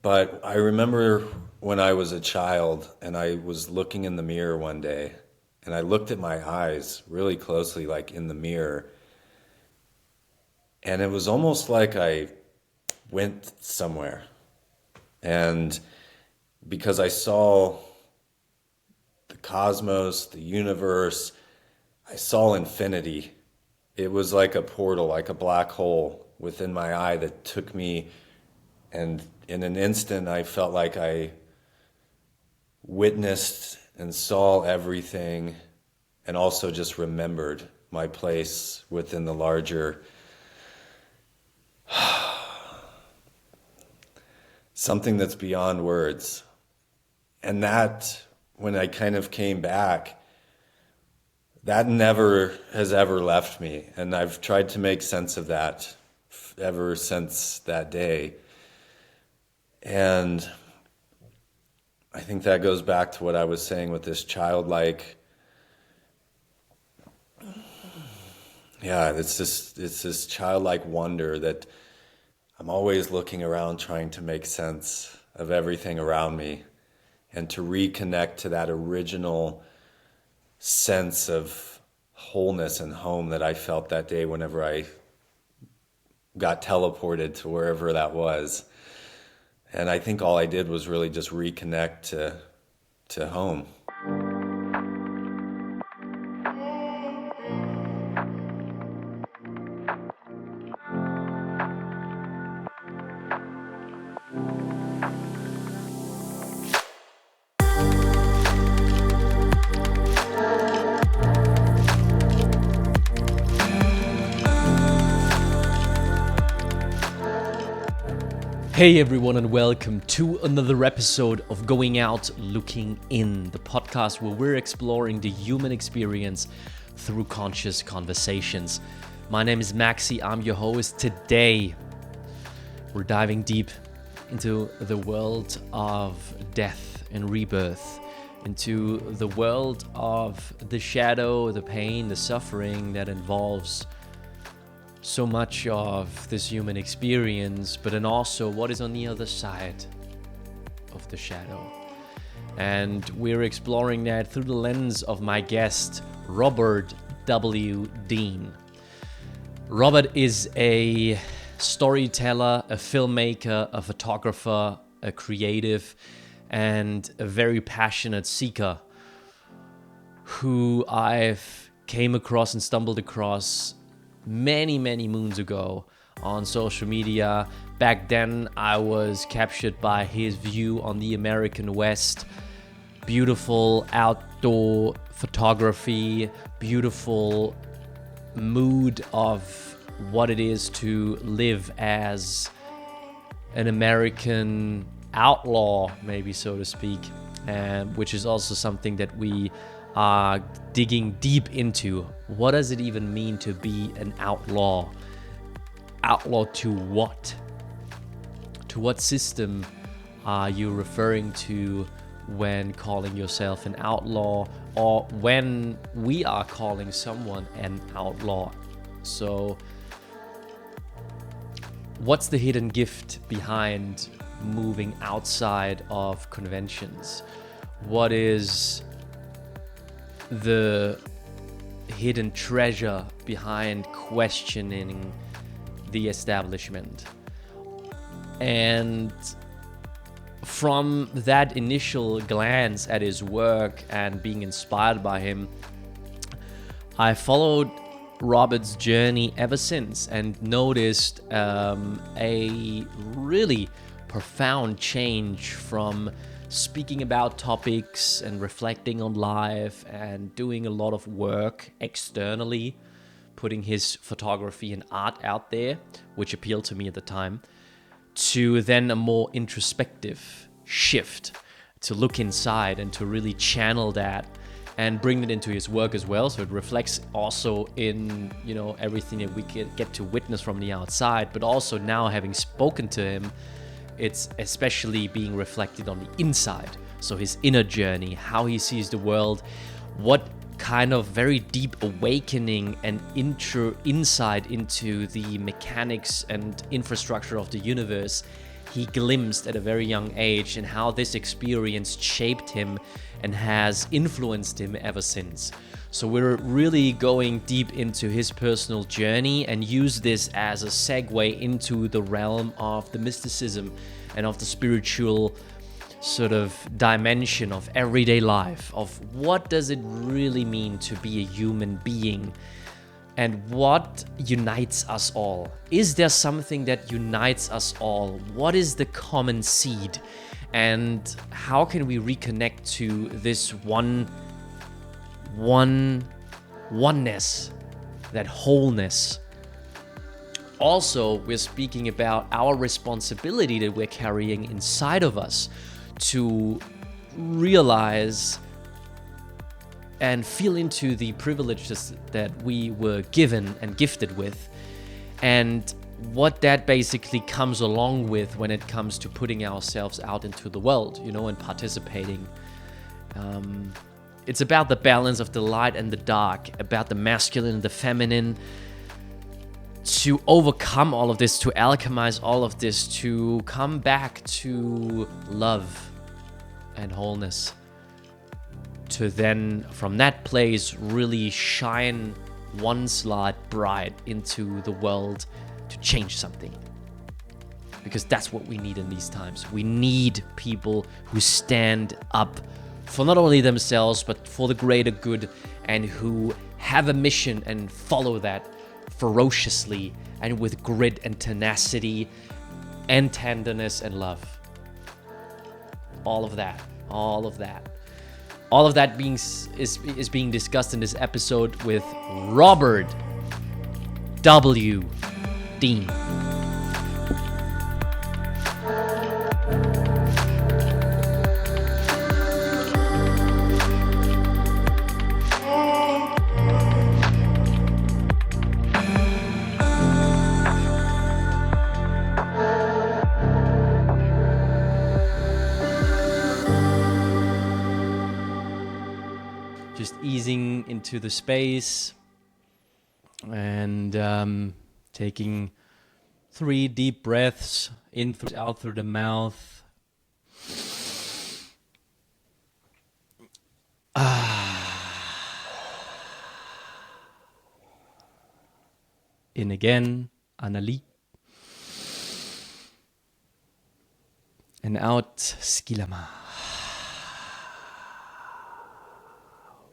But I remember when I was a child and I was looking in the mirror one day and I looked at my eyes really closely, like in the mirror, and it was almost like I went somewhere. And because I saw the cosmos, the universe, I saw infinity. It was like a portal, like a black hole within my eye that took me, and in an instant, I felt like I witnessed and saw everything and also just remembered my place within the larger something that's beyond words. And that, when I kind of came back, that never has ever left me. And I've tried to make sense of that ever since that day. And I think that goes back to what I was saying with this childlike, it's this childlike wonder that I'm always looking around trying to make sense of everything around me and to reconnect to that original sense of wholeness and home that I felt that day whenever I got teleported to wherever that was. And I think all I did was really just reconnect to home. Hey everyone, and welcome to another episode of Going Out Looking In, the podcast where we're exploring the human experience through conscious conversations. My name is Maxi, I'm your host. Today we're diving deep into the world of death and rebirth, into the world of the shadow, the pain, the suffering that involves so much of this human experience, but then also what is on the other side of the shadow. And we're exploring that through the lens of my guest, Robert W. Dean. Robert is a storyteller, a filmmaker, a photographer, a creative, and a very passionate seeker who I've came across and stumbled across many moons ago on social media. Back then I was captured by his view on the American West. Beautiful outdoor photography, beautiful mood of what it is to live as an American outlaw, maybe so to speak, which is also something that we are digging deep into. What does it even mean to be an outlaw? Outlaw to what? To what system are you referring to when calling yourself an outlaw, or when we are calling someone an outlaw? So, what's the hidden gift behind moving outside of conventions? What is the hidden treasure behind questioning the establishment? And from that initial glance at his work and being inspired by him, I followed Robert's journey ever since and noticed a really profound change from speaking about topics and reflecting on life and doing a lot of work externally, putting his photography and art out there, which appealed to me at the time, to then a more introspective shift to look inside and to really channel that and bring it into his work as well. So it reflects also in, everything that we get to witness from the outside, but also now having spoken to him, it's especially being reflected on the inside. So his inner journey, how he sees the world, what kind of very deep awakening and insight into the mechanics and infrastructure of the universe he glimpsed at a very young age, and how this experience shaped him and has influenced him ever since. So we're really going deep into his personal journey and use this as a segue into the realm of the mysticism and of the spiritual sort of dimension of everyday life, of what does it really mean to be a human being, and what unites us all. Is there something that unites us all? What is the common seed? And how can we reconnect to this oneness, that wholeness? Also, we're speaking about our responsibility that we're carrying inside of us to realize and feel into the privileges that we were given and gifted with, and what that basically comes along with when it comes to putting ourselves out into the world, and participating. It's about the balance of the light and the dark, about the masculine and the feminine, to overcome all of this, to alchemize all of this, to come back to love and wholeness, to then from that place really shine one's light bright into the world to change something. Because that's what we need in these times. We need people who stand up for not only themselves but for the greater good, and who have a mission and follow that ferociously and with grit and tenacity and tenderness and love. All of that is being discussed in this episode with Robert W. Dean. Just easing into the space and taking 3 deep breaths in, out through the mouth. In again, Anali. And out, Skilama.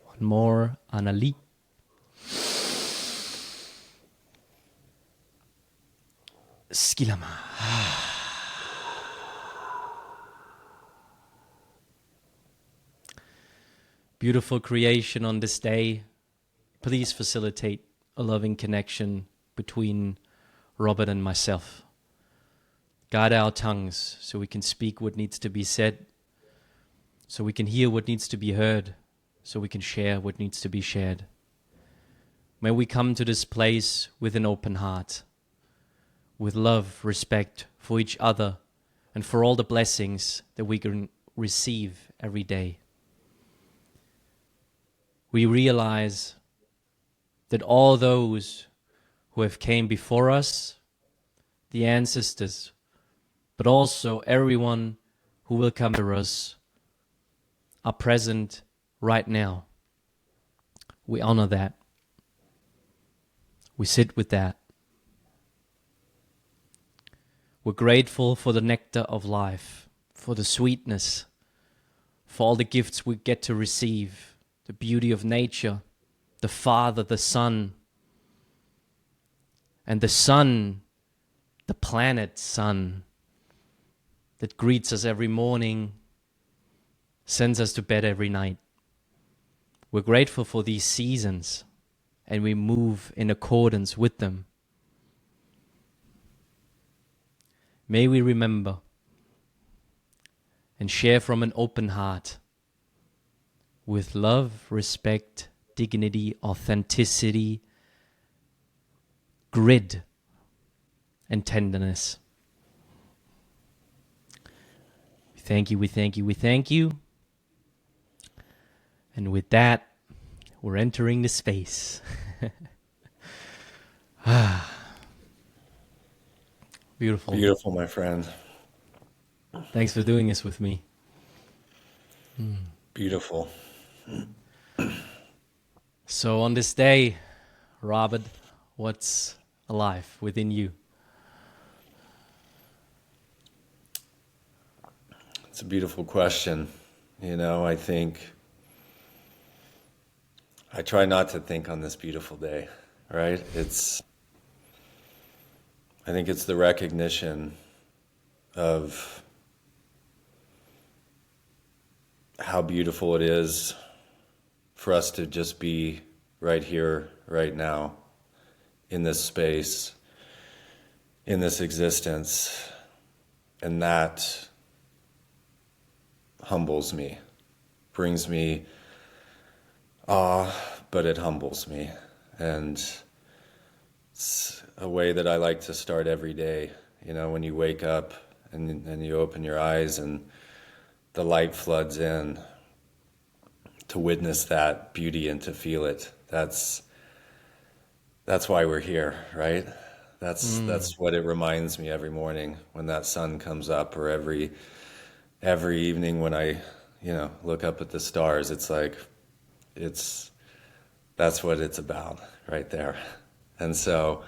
One more, Anali. Skilama. Beautiful creation on this day. Please facilitate a loving connection between Robert and myself. Guide our tongues so we can speak what needs to be said, so we can hear what needs to be heard, so we can share what needs to be shared. May we come to this place with an open heart, with love, respect for each other, and for all the blessings that we can receive every day. We realize that all those who have came before us, the ancestors, but also everyone who will come to us, are present right now. We honor that. We sit with that. We're grateful for the nectar of life, for the sweetness, for all the gifts we get to receive, the beauty of nature, the Father, the Son, and the Sun, the planet Sun, that greets us every morning, sends us to bed every night. We're grateful for these seasons, and we move in accordance with them. May we remember and share from an open heart, with love, respect, dignity, authenticity, grit, and tenderness. We thank you, we thank you, we thank you. And with that, we're entering the space. Beautiful. Beautiful, my friend. Thanks for doing this with me. Beautiful. So on this day, Robert, what's alive within you? It's a beautiful question. I think I try not to think on this beautiful day, right? I think it's the recognition of how beautiful it is for us to just be right here, right now, in this space, in this existence. And that humbles me, brings me awe, but it humbles me. And it's a way that I like to start every day. When you wake up and you open your eyes and the light floods in, to witness that beauty and to feel it. That's why we're here, right? That's what it reminds me every morning when that sun comes up, or every evening when I, look up at the stars. It's like that's what it's about right there. And so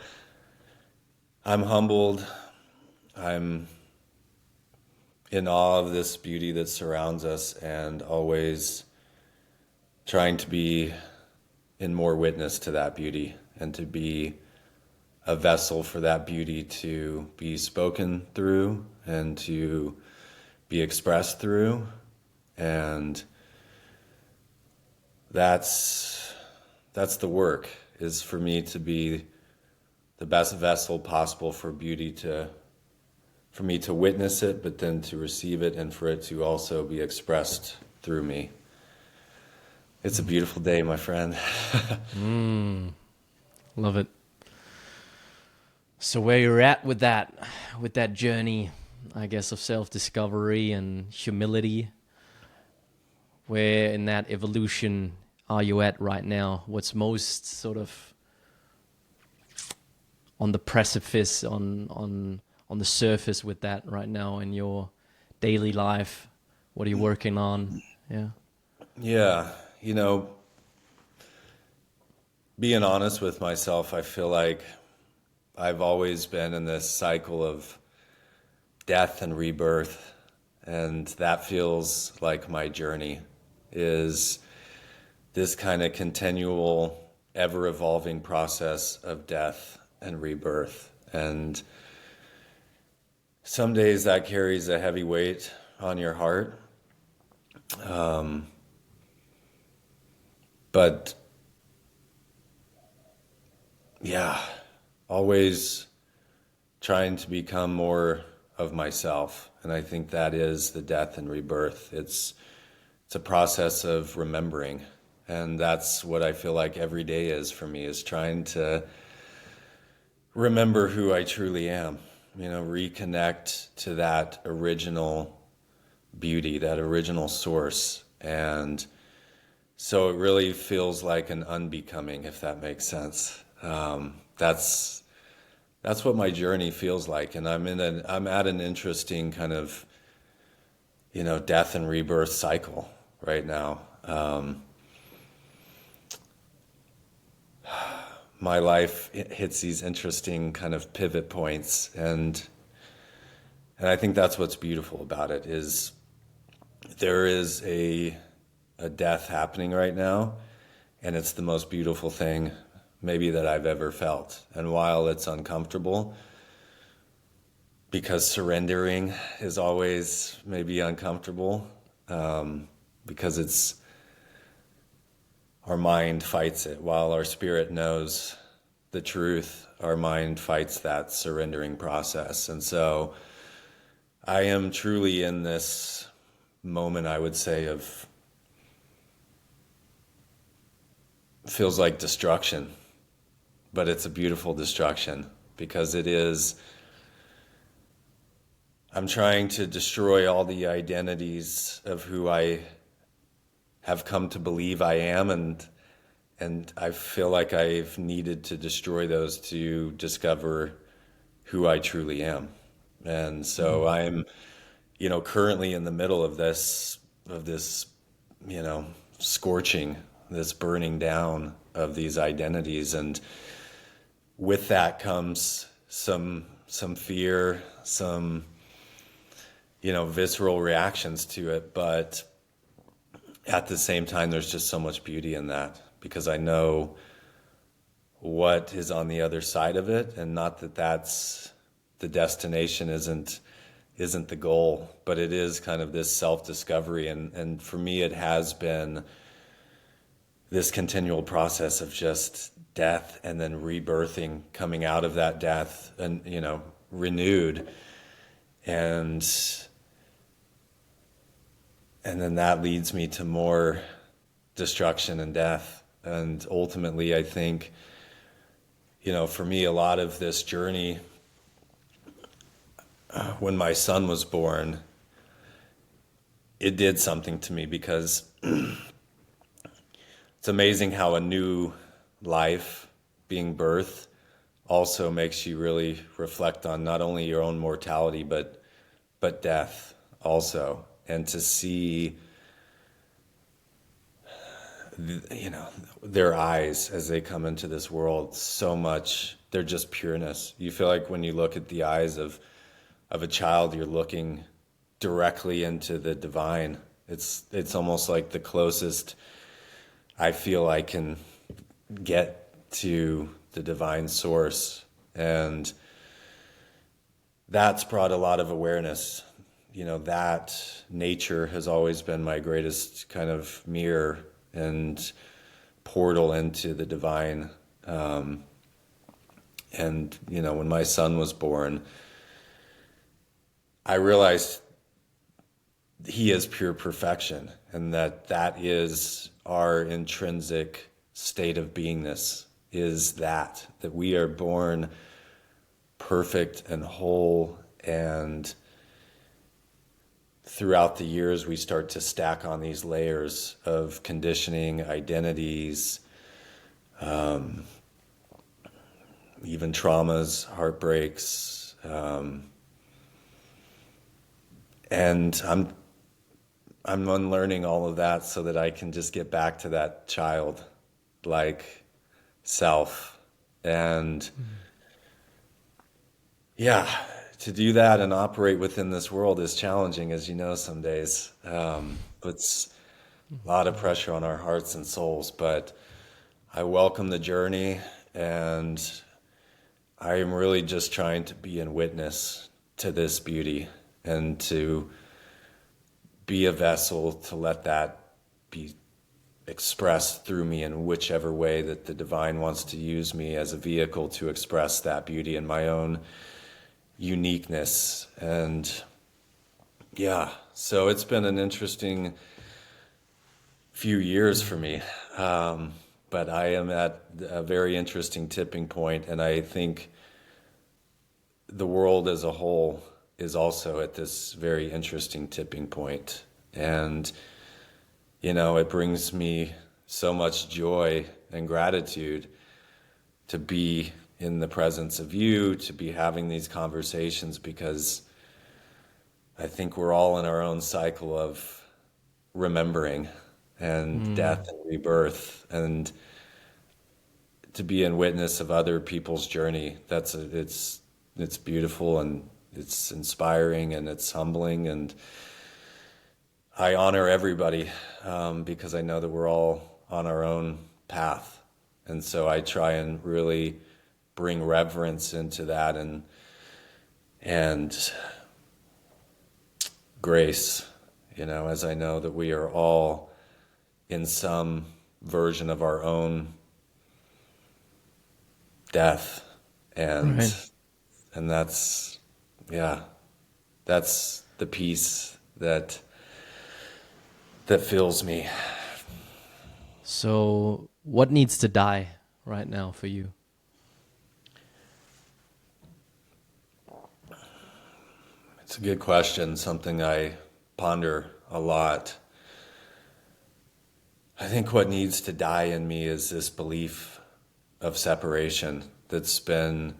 I'm humbled. I'm in awe of this beauty that surrounds us, and always trying to be in more witness to that beauty, and to be a vessel for that beauty to be spoken through and to be expressed through. And that's the work, is for me to be the best vessel possible for beauty for me to witness it, but then to receive it, and for it to also be expressed through me. It's a beautiful day, my friend. Love it. So where you're at with that journey, I guess, of self-discovery and humility, where in that evolution are you at right now? What's most sort of on the precipice, on the surface with that right now in your daily life? What are you working on? Yeah. Yeah, being honest with myself, I feel like I've always been in this cycle of death and rebirth, and that feels like my journey is this kind of continual, ever-evolving process of death and rebirth. And some days that carries a heavy weight on your heart. But yeah, always trying to become more of myself. And I think that is the death and rebirth. It's a process of remembering. And that's what I feel like every day is for me, is trying to remember who I truly am, reconnect to that original beauty, that original source. And so it really feels like an unbecoming, if that makes sense. That's what my journey feels like, and I'm at an interesting kind of, death and rebirth cycle right now. My life hits these interesting kind of pivot points, and I think that's what's beautiful about it, is there is a death happening right now, and it's the most beautiful thing maybe that I've ever felt. And while it's uncomfortable, because surrendering is always maybe uncomfortable, because our mind fights it. While our spirit knows the truth, our mind fights that surrendering process. And so I am truly in this moment, I would say, of feels like destruction, but it's a beautiful destruction, because I'm trying to destroy all the identities of who I have come to believe I am, and I feel like I've needed to destroy those to discover who I truly am. And so I'm currently in the middle of this, scorching, this burning down of these identities. And with that comes some fear, some, visceral reactions to it. But at the same time, there's just so much beauty in that, because I know what is on the other side of it, and not that that's the destination, isn't the goal, but it is kind of this self-discovery. And for me, it has been this continual process of just death and then rebirthing, coming out of that death and, renewed. And then that leads me to more destruction and death. And ultimately, I think, for me, a lot of this journey, when my son was born, it did something to me, because it's amazing how a new life being birthed also makes you really reflect on not only your own mortality, but death also. And to see, their eyes as they come into this world, so much, they're just pureness. You feel like when you look at the eyes of a child, you're looking directly into the divine. It's almost like the closest I feel I can get to the divine source. And that's brought a lot of awareness. That nature has always been my greatest kind of mirror and portal into the divine. And, when my son was born, I realized he is pure perfection, and that is our intrinsic state of beingness, is that we are born perfect and whole. And throughout the years, we start to stack on these layers of conditioning, identities, even traumas, heartbreaks, and I'm unlearning all of that so that I can just get back to that child-like self. And to do that and operate within this world is challenging, as you know, some days. Puts a lot of pressure on our hearts and souls, but I welcome the journey, and I am really just trying to be in witness to this beauty, and to be a vessel to let that be expressed through me in whichever way that the divine wants to use me as a vehicle to express that beauty in my own uniqueness. And so it's been an interesting few years for me, but I am at a very interesting tipping point, and I think the world as a whole is also at this very interesting tipping point. And, it brings me so much joy and gratitude to be in the presence of you, to be having these conversations, because I think we're all in our own cycle of remembering and death and rebirth, and to be in witness of other people's journey. It's beautiful, and it's inspiring, and it's humbling, and I honor everybody, because I know that we're all on our own path. And so I try and really bring reverence into that, and grace, as I know that we are all in some version of our own death. And Right. and that's the peace that fills me. So, what needs to die right now for you? It's a good question, something I ponder a lot. I think what needs to die in me is this belief of separation that's been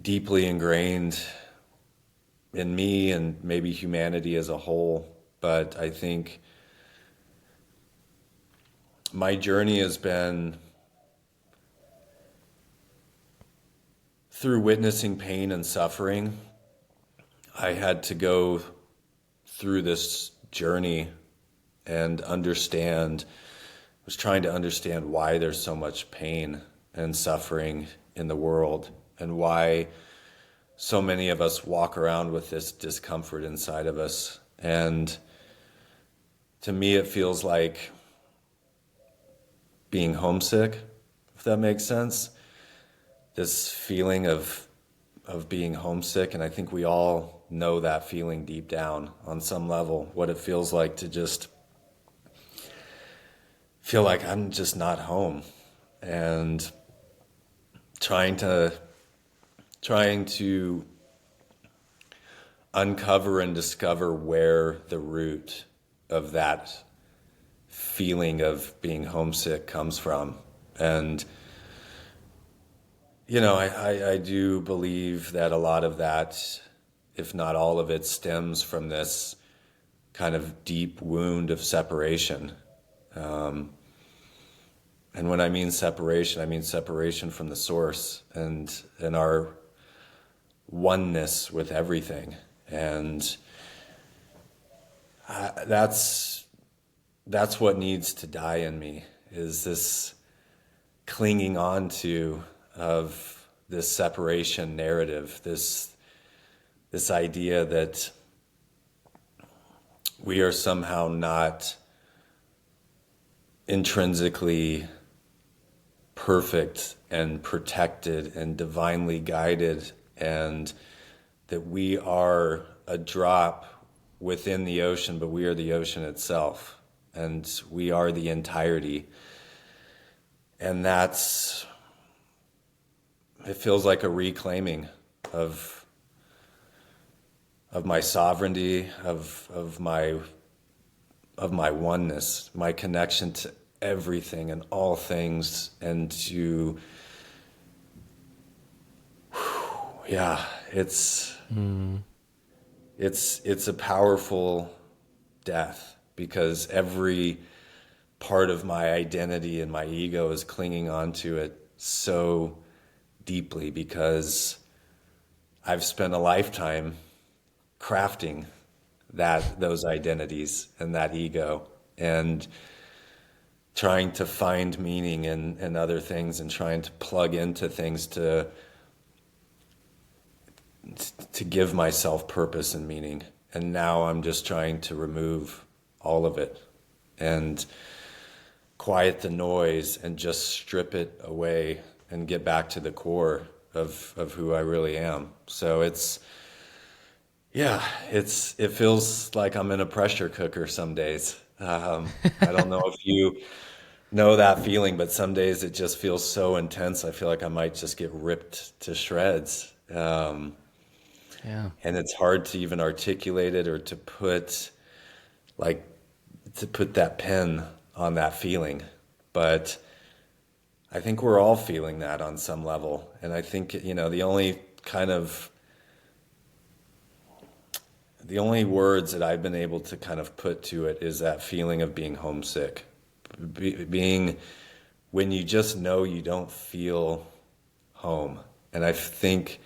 deeply ingrained in me and maybe humanity as a whole. But I think my journey has been through witnessing pain and suffering. I had to go through this journey and was trying to understand why there's so much pain and suffering in the world, and why so many of us walk around with this discomfort inside of us. And to me, it feels like being homesick, if that makes sense. This feeling of being homesick, and I think we all know that feeling deep down on some level, what it feels like to just feel like I'm just not home, and trying to uncover and discover where the root of that feeling of being homesick comes from. And I do believe that a lot of that, if not all of it, stems from this kind of deep wound of separation. And when I mean separation from the source and our oneness with everything. And that's what needs to die in me, is this clinging on to of this separation narrative, this idea that we are somehow not intrinsically perfect and protected and divinely guided, and that we are a drop within the ocean, but we are the ocean itself, and we are the entirety. And it feels like a reclaiming of my sovereignty, of my oneness, my connection to everything and all things, and it's a powerful death, because every part of my identity and my ego is clinging onto it so deeply, because I've spent a lifetime crafting those identities and that ego, and trying to find meaning in other things, and trying to plug into things to give myself purpose and meaning. And now I'm just trying to remove all of it and quiet the noise and just strip it away and get back to the core of who I really am. So it feels like I'm in a pressure cooker some days. I don't know if you know that feeling, but some days it just feels so intense. I feel like I might just get ripped to shreds. Yeah. And it's hard to even articulate it, or to put that pen on that feeling. But I think we're all feeling that on some level. And I think, the only words that I've been able to kind of put to it is that feeling of being homesick. Being when you just know you don't feel home. And I think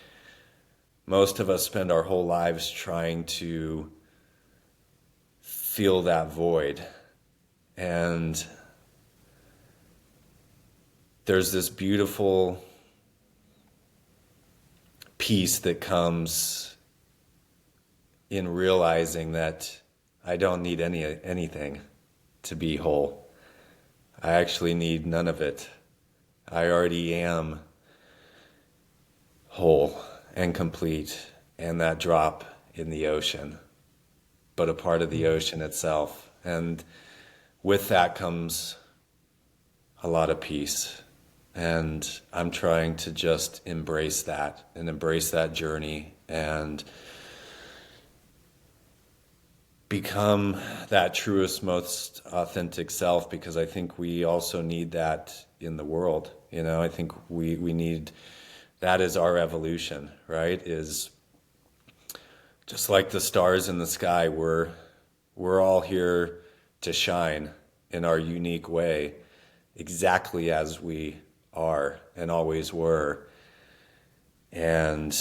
most of us spend our whole lives trying to feel that void. And there's this beautiful peace that comes in realizing that I don't need anything to be whole. I actually need none of it. I already am whole and complete, and that drop in the ocean, but a part of the ocean itself. And with that comes a lot of peace. And I'm trying to just embrace that journey, and become that truest, most authentic self, because I think we also need that in the world. I think we need that as our evolution, right? Is just like the stars in the sky, we're all here to shine in our unique way, exactly as we are and always were. And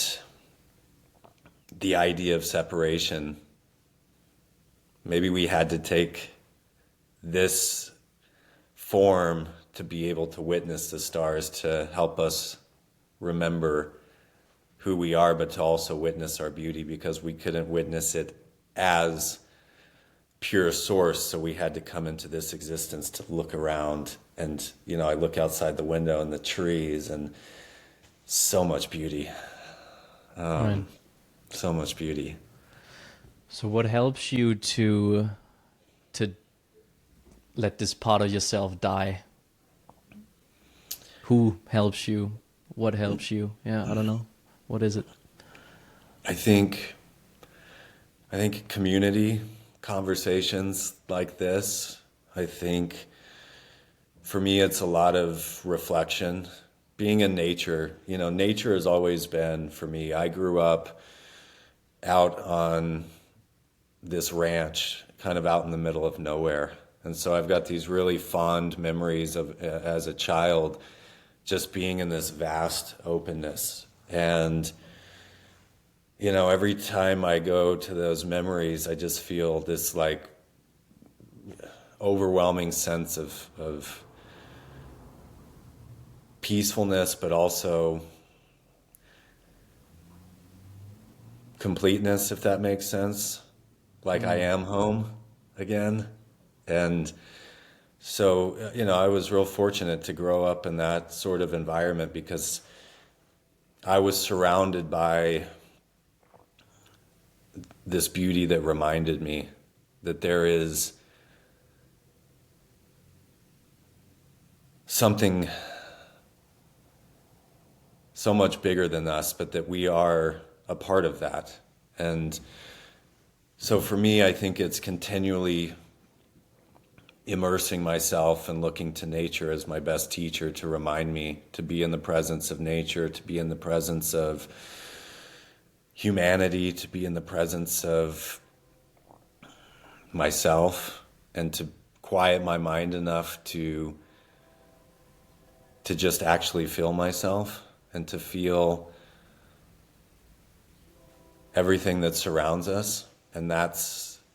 the idea of separation, maybe we had to take this form to be able to witness the stars, to help us remember who we are, but to also witness our beauty, because we couldn't witness it as pure source. So we had to come into this existence to look around. And, I look outside the window and the trees and so much beauty. Right. So much beauty. So what helps you to let this part of yourself die? Who helps you? What helps you? Yeah, I don't know. What is it? I think community, conversations like this. I think for me it's a lot of reflection. Being in nature, nature has always been, for me, I grew up out on this ranch, kind of out in the middle of nowhere. And so I've got these really fond memories of, as a child, just being in this vast openness. And, every time I go to those memories, I just feel this like overwhelming sense of peacefulness, but also completeness, if that makes sense. Like I am home again. And so, I was real fortunate to grow up in that sort of environment, because I was surrounded by this beauty that reminded me that there is something so much bigger than us, but that we are a part of that. And so for me, I think it's continually immersing myself and looking to nature as my best teacher to remind me to be in the presence of nature, to be in the presence of humanity, to be in the presence of myself, and to quiet my mind enough to just actually feel myself and to feel everything that surrounds us. And that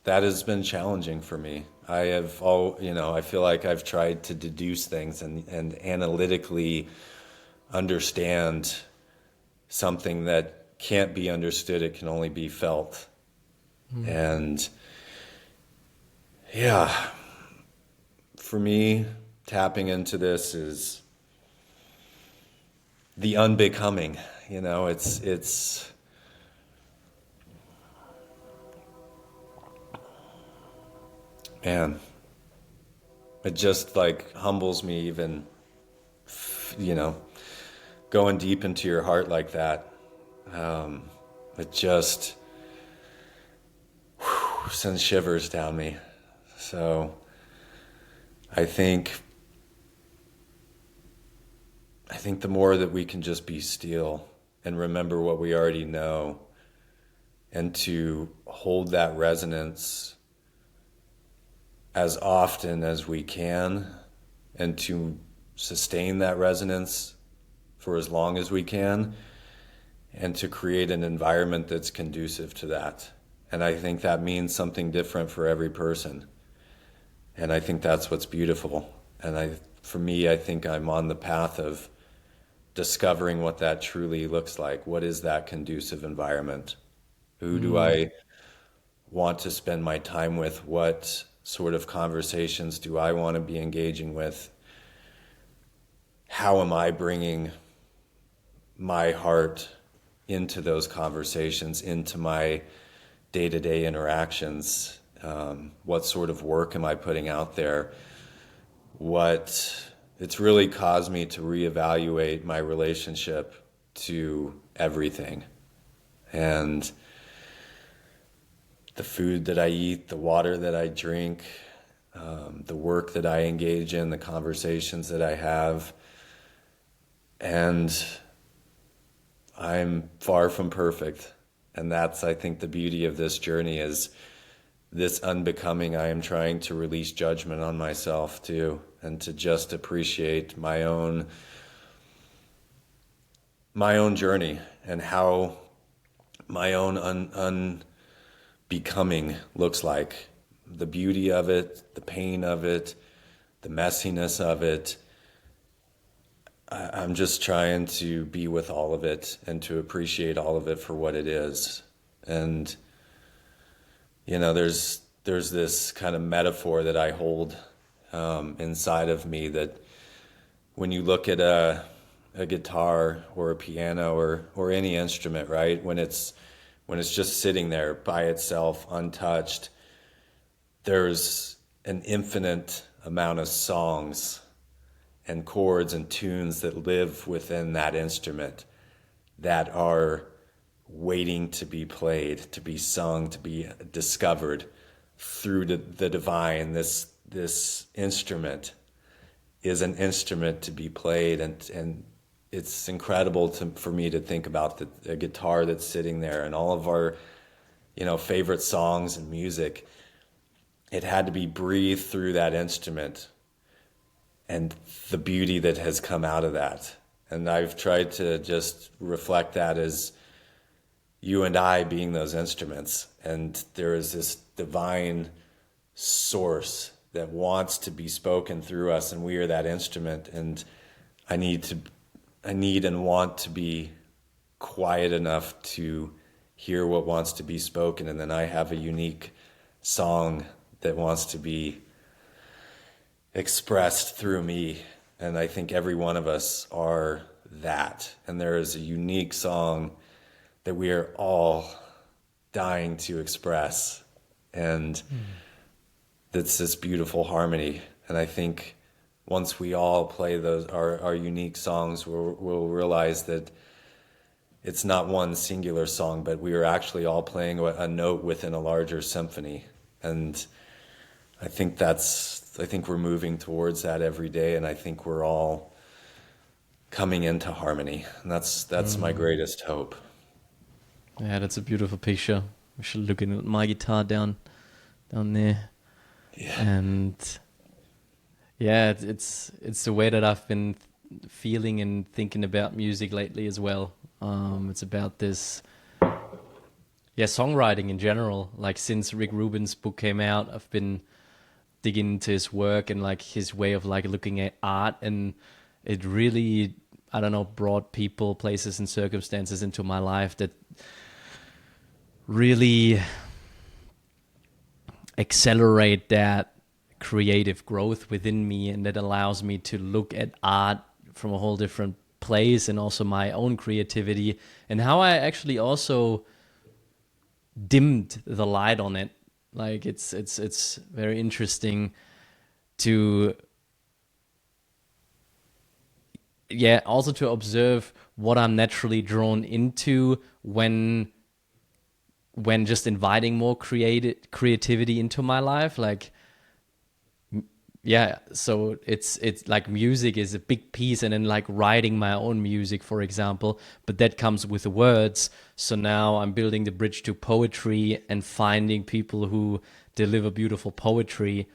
has been challenging for me. I feel like I've tried to deduce things and analytically understand something that can't be understood. It can only be felt. And yeah, for me, tapping into this is the unbecoming. It's man, it just like humbles me, even, going deep into your heart like that. It just sends shivers down me. So I think the more that we can just be still and remember what we already know, and to hold that resonance as often as we can, and to sustain that resonance for as long as we can, and to create an environment that's conducive to that. And I think that means something different for every person. And I think that's what's beautiful. And for me, I think I'm on the path of discovering what that truly looks like. What is that conducive environment? Who do I want to spend my time with? What sort of conversations do I want to be engaging with? How am I bringing my heart into those conversations, into my day-to-day interactions? What sort of work am I putting out there? It's really caused me to reevaluate my relationship to everything. And the food that I eat, the water that I drink, the work that I engage in, the conversations that I have. And I'm far from perfect. And that's, I think, the beauty of this journey is this unbecoming. I am trying to release judgment on myself too, and to just appreciate my own journey and how my own unbecoming looks like. The beauty of it, the pain of it, the messiness of it. I'm just trying to be with all of it and to appreciate all of it for what it is. And there's this kind of metaphor that I hold inside of me, that when you look at a guitar or a piano or any instrument, right? When it's just sitting there by itself, untouched, there's an infinite amount of songs and chords and tunes that live within that instrument that are waiting to be played, to be sung, to be discovered through the divine. This instrument is an instrument to be played, and it's incredible for me to think about the guitar that's sitting there and all of our favorite songs and music. It had to be breathed through that instrument, and the beauty that has come out of that. And I've tried to just reflect that as you and I being those instruments. And there is this divine source that wants to be spoken through us, and we are that instrument. And I need and want to be quiet enough to hear what wants to be spoken. And then I have a unique song that wants to be expressed through me. And I think every one of us are that. And there is a unique song that we are all dying to express. And that's this beautiful harmony. And I think once we all play our unique songs, we'll realize that it's not one singular song, but we are actually all playing a note within a larger symphony. And I think we're moving towards that every day, and I think we're all coming into harmony. And that's my greatest hope. Yeah, that's a beautiful picture. We should look at my guitar down there. Yeah. And yeah, it's the way that I've been feeling and thinking about music lately as well. It's about this, songwriting in general. Like since Rick Rubin's book came out, I've been digging into his work and like his way of like looking at art, and it really, I don't know, brought people, places, and circumstances into my life that really accelerate that creative growth within me, and that allows me to look at art from a whole different place, and also my own creativity, and how I actually also dimmed the light on it. Like it's very interesting to also to observe what I'm naturally drawn into when just inviting more creativity into my life. Like so it's like music is a big piece, and then like writing my own music, for example, but that comes with words. So now I'm building the bridge to poetry and finding people who deliver beautiful poetry,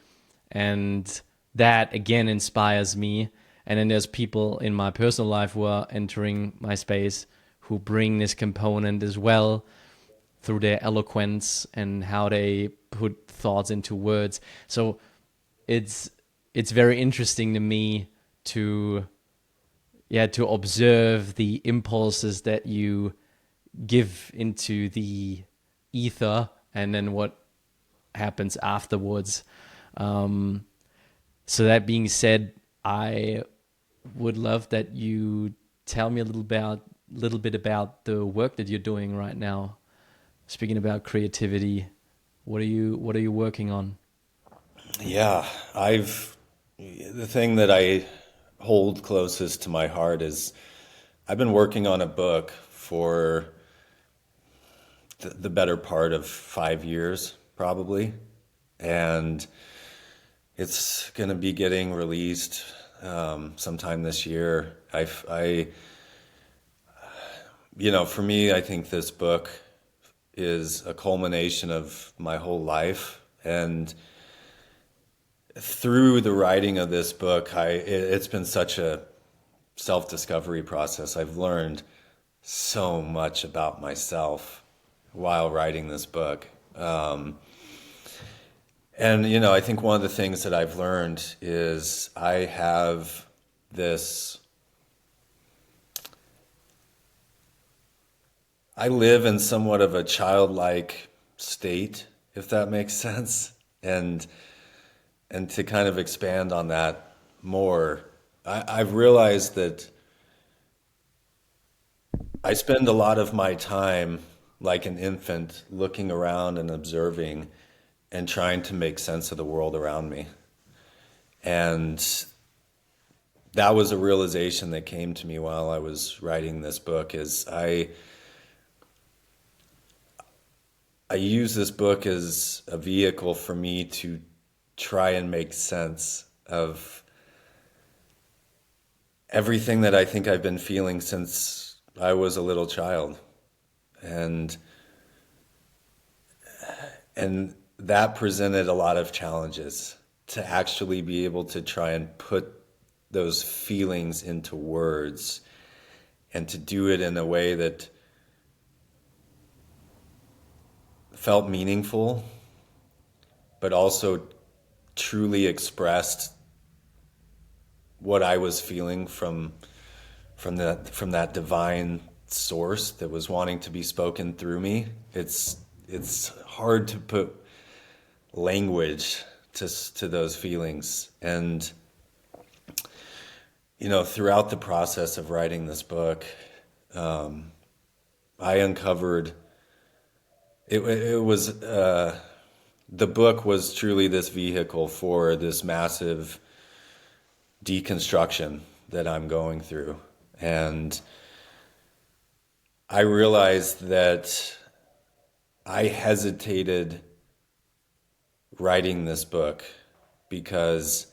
and that again inspires me. And then there's people in my personal life who are entering my space who bring this component as well through their eloquence and how they put thoughts into words. So it's very interesting to me to observe the impulses that you give into the ether, and then what happens afterwards. So that being said, I would love that you tell me a little bit about the work that you're doing right now. Speaking about creativity, what are you working on? Yeah, the thing that I hold closest to my heart is I've been working on a book for the better part of 5 years, probably. And it's going to be getting released sometime this year. For me, I think this book is a culmination of my whole life. And through the writing of this book, it's been such a self-discovery process. I've learned so much about myself while writing this book. And, I think one of the things that I've learned is I have this, I live in somewhat of a childlike state, if that makes sense. And to kind of expand on that more, I've realized that I spend a lot of my time like an infant looking around and observing and trying to make sense of the world around me. And that was a realization that came to me while I was writing this book is I use this book as a vehicle for me to try and make sense of everything that I think I've been feeling since I was a little child. And that presented a lot of challenges to actually be able to try and put those feelings into words and to do it in a way that felt meaningful, but also truly expressed what I was feeling from that divine source that was wanting to be spoken through me. It's hard to put language to those feelings. And throughout the process of writing this book, I uncovered it was the book was truly this vehicle for this massive deconstruction that I'm going through. And I realized that I hesitated writing this book because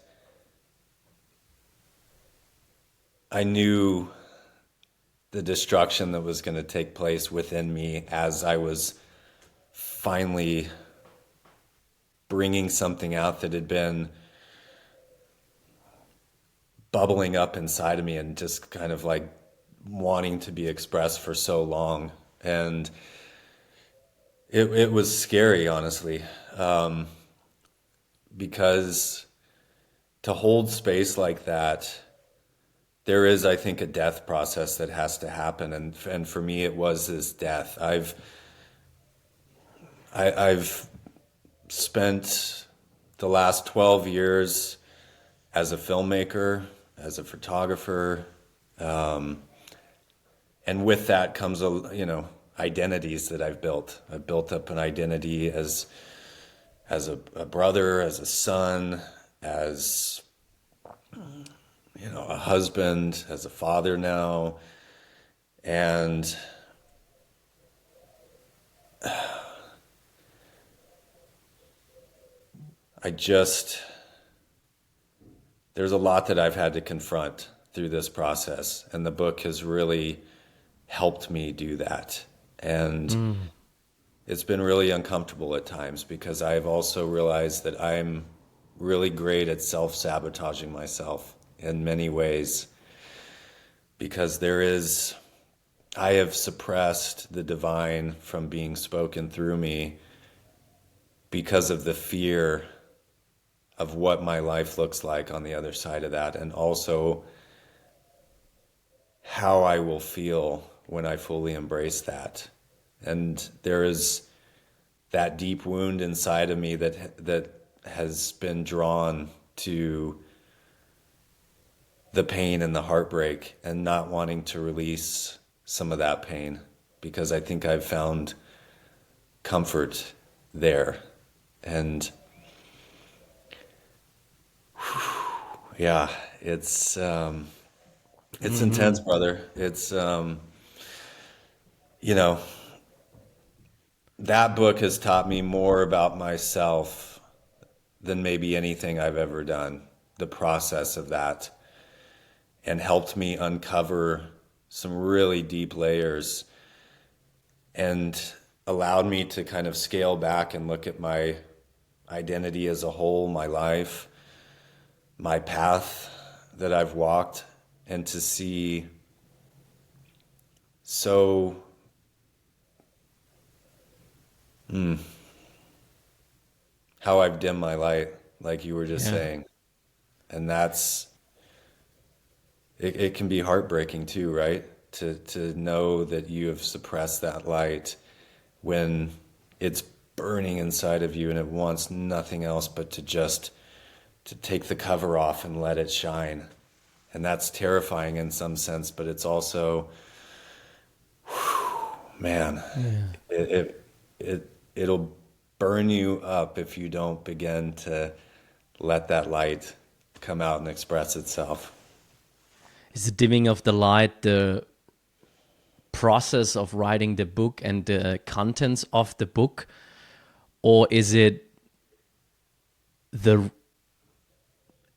I knew the destruction that was going to take place within me as I was finally bringing something out that had been bubbling up inside of me and just kind of like wanting to be expressed for so long. And it was scary, honestly, because to hold space like that, there is, I think, a death process that has to happen. And for me, it was this death. I've spent the last 12 years as a filmmaker, as a photographer, and with that comes identities that I've built. I've built up an identity as a brother, as a son, as a husband, as a father now, and there's a lot that I've had to confront through this process, and the book has really helped me do that. And it's been really uncomfortable at times because I've also realized that I'm really great at self-sabotaging myself in many ways because I have suppressed the divine from being spoken through me because of the fear of what my life looks like on the other side of that, and also how I will feel when I fully embrace that. And there is that deep wound inside of me that has been drawn to the pain and the heartbreak and not wanting to release some of that pain because I think I've found comfort there. And yeah, it's intense, brother. It's that book has taught me more about myself than maybe anything I've ever done. The process of that, and helped me uncover some really deep layers. And allowed me to kind of scale back and look at my identity as a whole, my life, my path that I've walked, and to see so how I've dimmed my light, like you were just Yeah. saying. And it can be heartbreaking too, right? To know that you have suppressed that light when it's burning inside of you and it wants nothing else but to take the cover off and let it shine. And that's terrifying in some sense, but it's also, man, Yeah. it'll burn you up if you don't begin to let that light come out and express itself. Is the dimming of the light the process of writing the book and the contents of the book, or is it the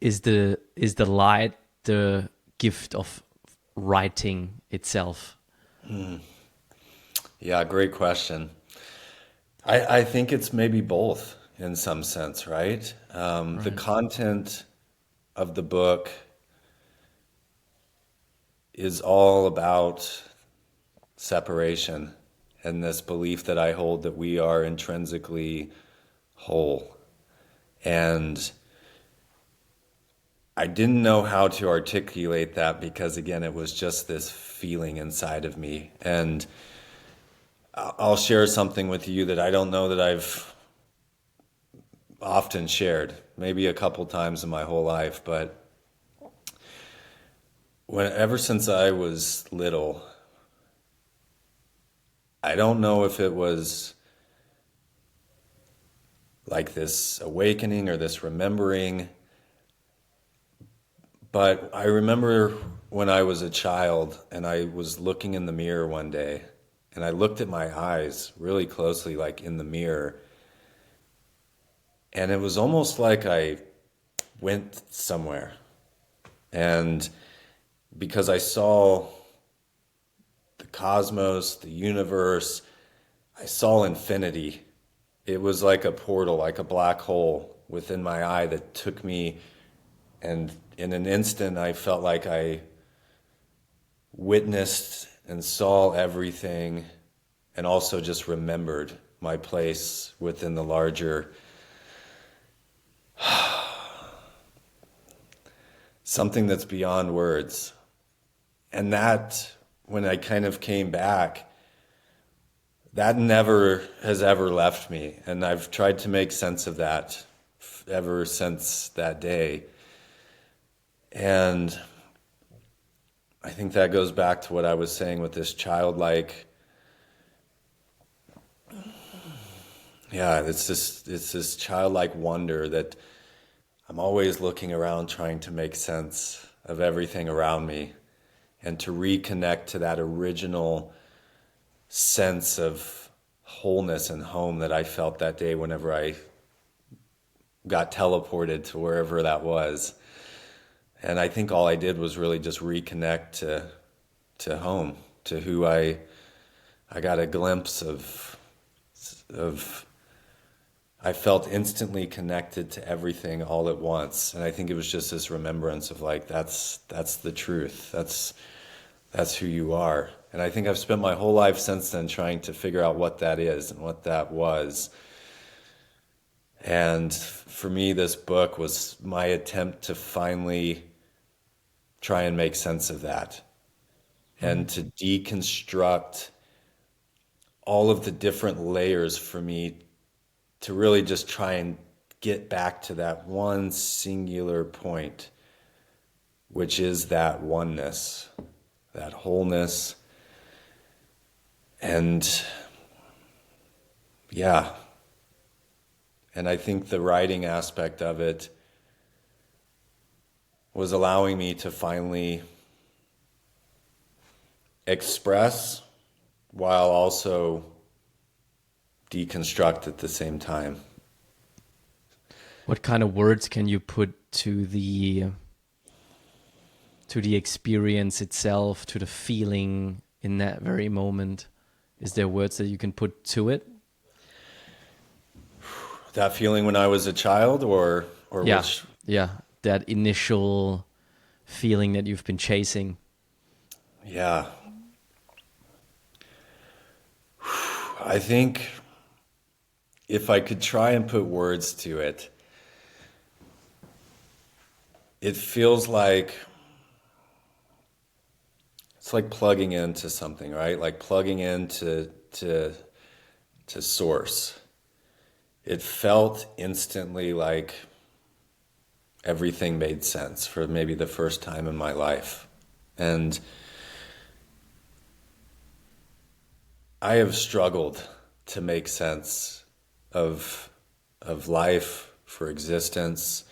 is the light the gift of writing itself? Yeah, great question. I think it's maybe both in some sense, right? The Right. content of the book is all about separation and this belief that I hold that we are intrinsically whole. And I didn't know how to articulate that because, again, it was just this feeling inside of me. And I'll share something with you that I don't know that I've often shared, maybe a couple times in my whole life, but ever since I was little, I don't know if it was like this awakening or this remembering, but I remember when I was a child and I was looking in the mirror one day and I looked at my eyes really closely, like in the mirror, and it was almost like I went somewhere. And because I saw the cosmos, the universe, I saw infinity. It was like a portal, like a black hole within my eye that took me, and in an instant, I felt like I witnessed and saw everything and also just remembered my place within the larger, something that's beyond words. And that, when I kind of came back, that never has ever left me. And I've tried to make sense of that ever since that day. And I think that goes back to what I was saying with this childlike, yeah, it's this childlike wonder that I'm always looking around trying to make sense of everything around me and to reconnect to that original sense of wholeness and home that I felt that day whenever I got teleported to wherever that was. And I think all I did was really just reconnect to home, to who I got a glimpse of I felt instantly connected to everything all at once. And I think it was just this remembrance of like that's the truth. That's who you are. And I think I've spent my whole life since then trying to figure out what that is and what that was. And for me, this book was my attempt to finally try and make sense of that and to deconstruct all of the different layers for me to really just try and get back to that one singular point, which is that oneness, that wholeness. And yeah, and I think the writing aspect of it was allowing me to finally express while also deconstruct at the same time. What kind of words can you put to the experience itself, to the feeling in that very moment? Is there words that you can put to it? That feeling when I was a child, or Yeah, which? yeah, that initial feeling that you've been chasing. Yeah, I think if I could try and put words to it, it feels like it's like plugging into something, right? Like plugging into to source. It felt instantly like everything made sense for maybe the first time in my life. And I have struggled to make sense of life, for existence,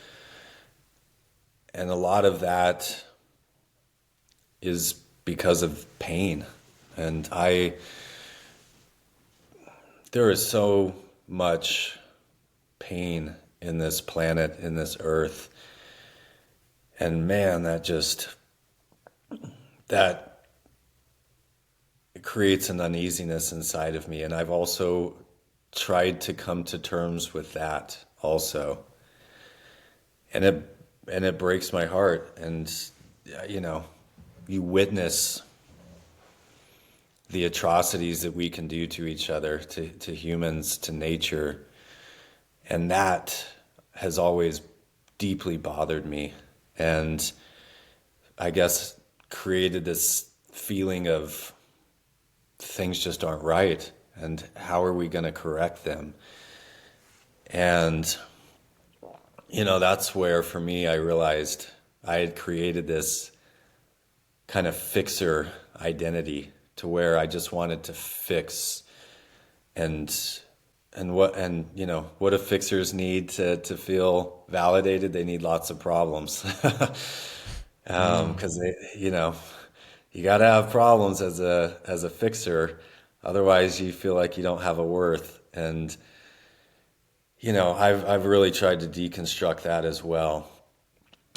and a lot of that is because of pain. And there is so much pain in this planet, in this earth. And man, that it creates an uneasiness inside of me. And I've also tried to come to terms with that also. And it breaks my heart. And you know, you witness the atrocities that we can do to each other, to humans, to nature. And that has always deeply bothered me. And I guess created this feeling of things just aren't right. And how are we going to correct them? And, that's where for me I realized I had created this kind of fixer identity to where I just wanted to fix and what do fixers need to feel validated? They need lots of problems. Mm. Because you got to have problems as a fixer, otherwise you feel like you don't have a worth. And I've really tried to deconstruct that as well,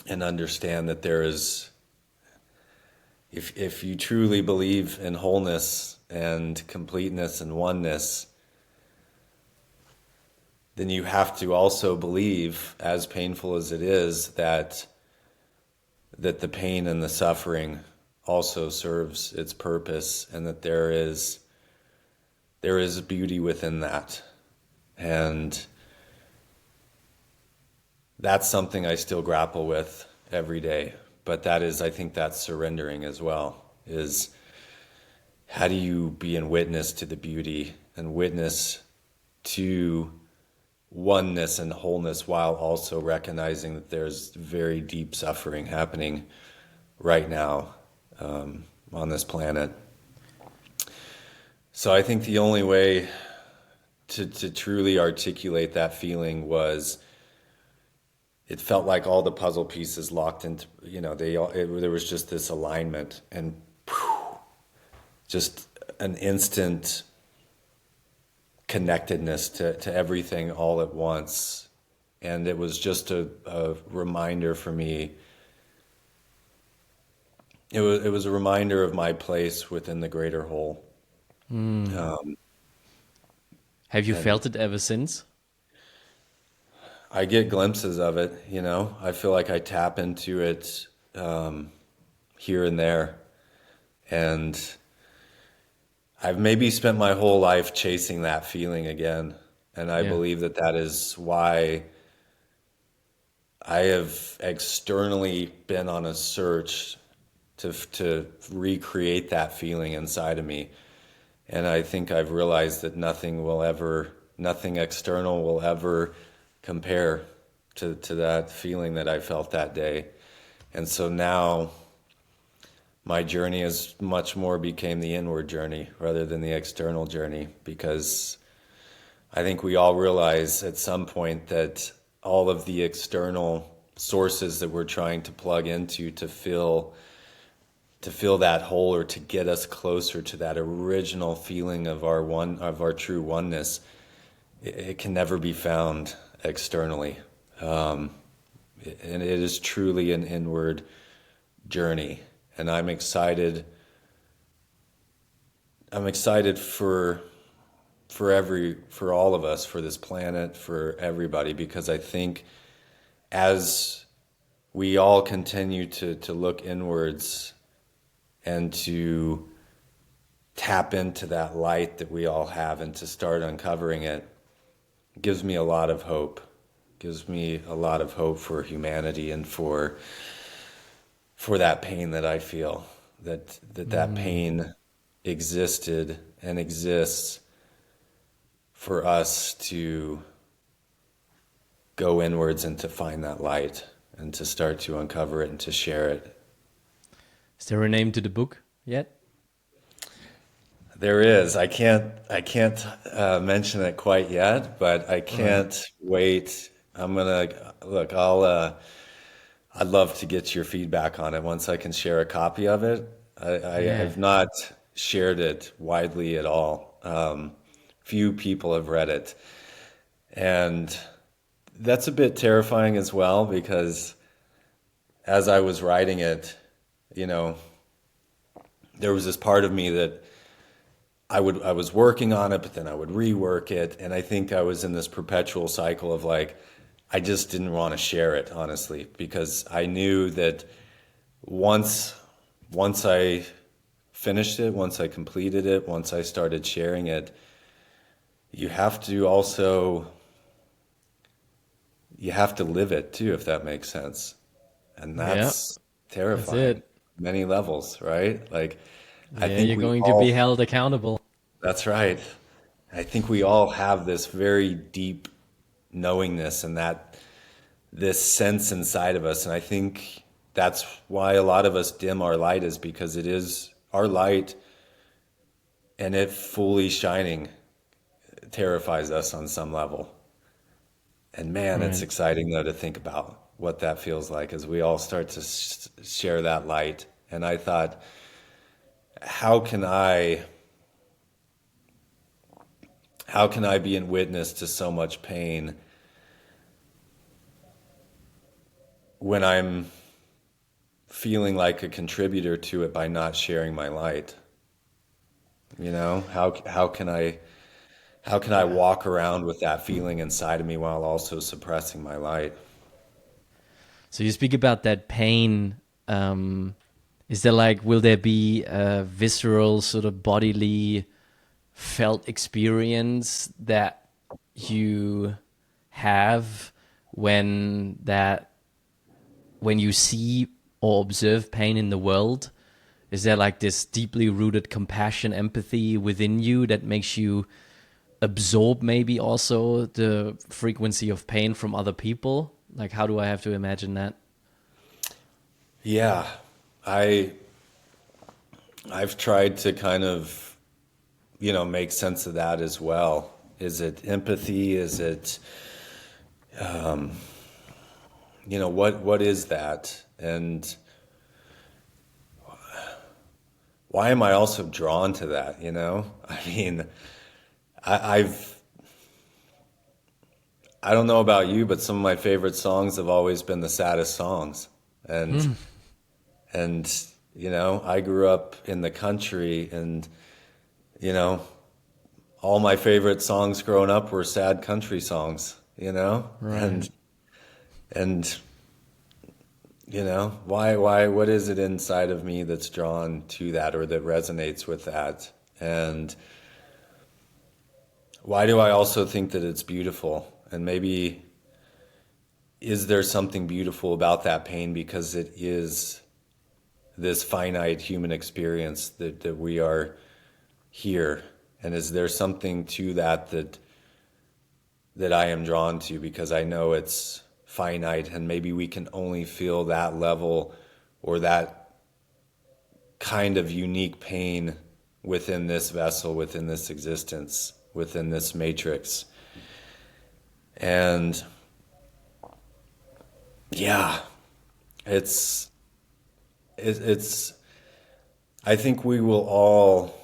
and understand that there is, if you truly believe in wholeness and completeness and oneness, then you have to also believe, as painful as it is, that the pain and the suffering also serves its purpose, and that there is beauty within that. And that's something I still grapple with every day. But I think that's surrendering as well, is how do you be in witness to the beauty and witness to oneness and wholeness, while also recognizing that there's very deep suffering happening right now, on this planet. So I think the only way to truly articulate that feeling was, it felt like all the puzzle pieces locked into, there was just this alignment, and just an instant connectedness to everything all at once. And it was just a reminder for me. It was a reminder of my place within the greater whole. Mm. Um, Have you and felt it ever since? I get glimpses of it, I feel like I tap into it, here and there. And I've maybe spent my whole life chasing that feeling again. And I Yeah. believe that is why I have externally been on a search to recreate that feeling inside of me. And I think I've realized that nothing external will ever compare to that feeling that I felt that day. And so now my journey is much more became the inward journey rather than the external journey, because I think we all realize at some point that all of the external sources that we're trying to plug into to fill that hole, or to get us closer to that original feeling of our true oneness, it can never be found externally. And it is truly an inward journey. And I'm excited I'm excited for all of us, for this planet, for everybody, because I think as we all continue to look inwards and to tap into that light that we all have and to start uncovering it, gives me a lot of hope. Gives me a lot of hope for humanity and for that pain that I feel. That pain existed and exists for us to go inwards and to find that light and to start to uncover it and to share it. Is there a name to the book yet? There is. I can't mention it quite yet, but I Right. can't wait. I'm gonna look. I'd love to get your feedback on it once I can share a copy of it. I Yeah. have not shared it widely at all. Few people have read it, and that's a bit terrifying as well because as I was writing it, you know, there was this part of me that I was working on it, but then I would rework it, and I think I was in this perpetual cycle of like I just didn't want to share it honestly because I knew that once once I finished it, once I completed it, once I started sharing it, you have to also you have to live it too, if that makes sense. And Yeah. that's That's terrifying, it. many levels, right? Like I Yeah, think you're we going to be all held accountable. that's right. I think we all have this very deep knowingness and that this sense inside of us. And I think that's why a lot of us dim our light is because it is our light and it fully shining terrifies us on some level. And man, it's Right. exciting though to think about what that feels like as we all start to share that light. And I thought, how can I how can I be in witness to so much pain when I'm feeling like a contributor to it by not sharing my light? You know, how can I Yeah. walk around with that feeling inside of me while also suppressing my light? So you speak about that pain. Um, is there like, will there be a visceral, sort of bodily felt experience that you have when that when you see or observe pain in the world? Is there like this deeply rooted compassion, empathy within you that makes you absorb maybe also the frequency of pain from other people? Like, how do I have to imagine that? Yeah, I I've tried to kind of, make sense of that as well. Is it empathy? Is it, what is that? And why am I also drawn to that, you know? I mean, I, I've I don't know about you, but some of my favorite songs have always been the saddest songs. And and I grew up in the country and you know, all my favorite songs growing up were sad country songs, you know? Right. And what is it inside of me that's drawn to that or that resonates with that? And why do I also think that it's beautiful? And maybe is there something beautiful about that pain because it is this finite human experience that we are here? And is there something to that I am drawn to because I know it's finite and maybe we can only feel that level or that kind of unique pain within this vessel, within this existence, within this matrix. And yeah, it's it's I think we will all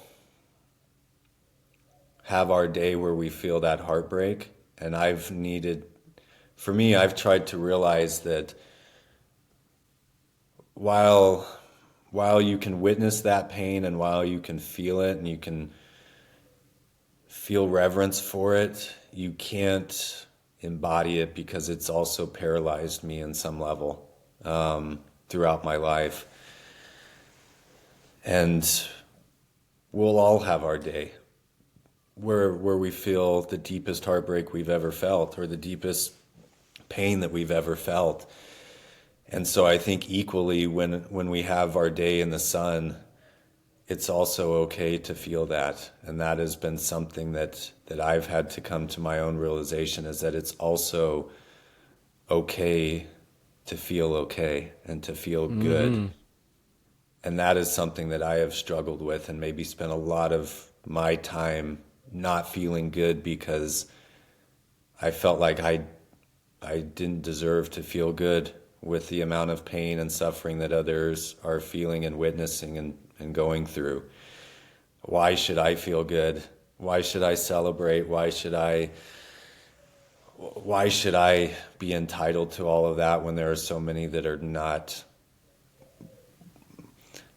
have our day where we feel that heartbreak. And for me, I've tried to realize that while while you can witness that pain and while you can feel it and you can feel reverence for it, you can't embody it because it's also paralyzed me in some level throughout my life. And we'll all have our day where we feel the deepest heartbreak we've ever felt or the deepest pain that we've ever felt. And so I think equally when we have our day in the sun, it's also okay to feel that. And that has been something that I've had to come to my own realization, is that it's also okay to feel okay and to feel good. And that is something that I have struggled with and maybe spent a lot of my time not feeling good because I felt like I didn't deserve to feel good with the amount of pain and suffering that others are feeling and witnessing and going through. Why should I feel good? Why should I celebrate? Why should I be entitled to all of that when there are so many that are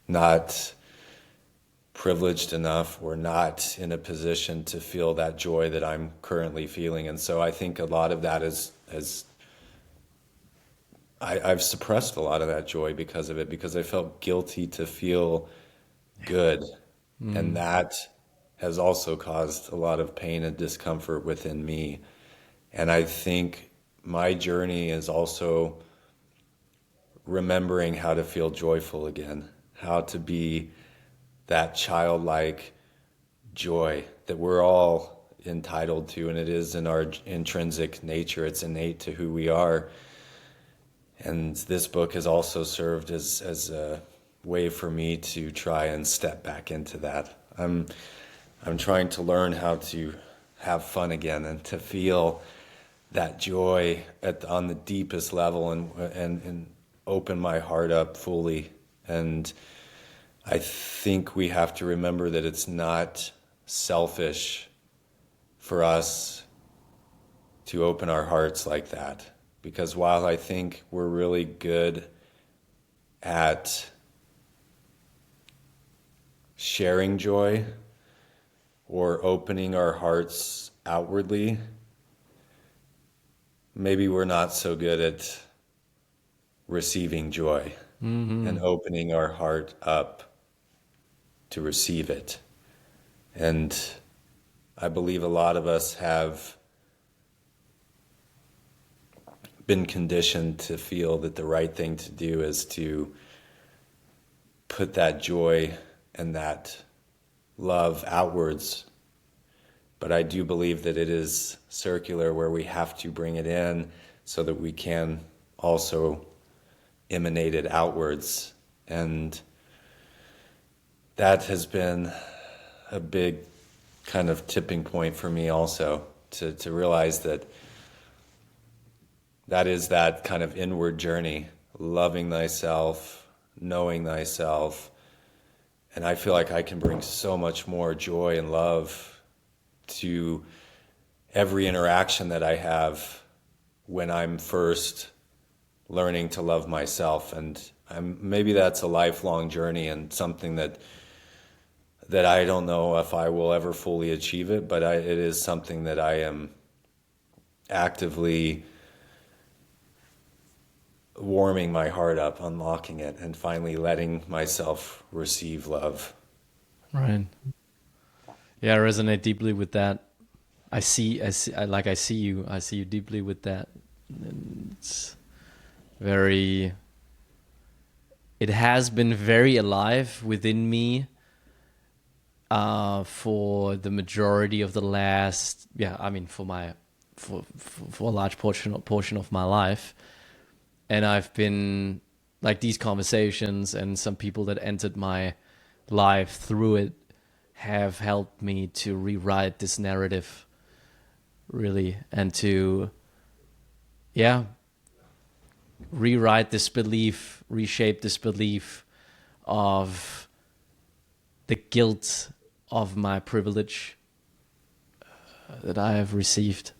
not privileged enough or not in a position to feel that joy that I'm currently feeling? And so I think a lot of that I've suppressed a lot of that joy because of it, because I felt guilty to feel good. And that has also caused a lot of pain and discomfort within me. And I think my journey is also remembering how to feel joyful again, how to be that childlike joy that we're all entitled to, and it is in our intrinsic nature. It's innate to who we are. And this book has also served as a way for me to try and step back into that. I'm trying to learn how to have fun again and to feel that joy on the deepest level and open my heart up fully. And I think we have to remember that it's not selfish for us to open our hearts like that. Because while I think we're really good at sharing joy or opening our hearts outwardly, maybe we're not so good at receiving joy and opening our heart up to receive it. And I believe a lot of us have been conditioned to feel that the right thing to do is to put that joy and that love outwards. But I do believe that it is circular, where we have to bring it in so that we can also emanate it outwards. And that has been a big kind of tipping point for me also, to realize that is that kind of inward journey, loving thyself, knowing thyself. And I feel like I can bring so much more joy and love to every interaction that I have when I'm first learning to love myself. And maybe that's a lifelong journey and something that I don't know if I will ever fully achieve it, but it is something that I am actively warming my heart up, unlocking it, and finally letting myself receive love. Right. Yeah, I resonate deeply with that. I see you deeply with that. And it has been very alive within me for the majority of the last, for a large portion of my life. And I've been, like, these conversations and some people that entered my life through it have helped me to rewrite this narrative, really, and to, rewrite this belief, reshape this belief of the guilt of my privilege that I have received.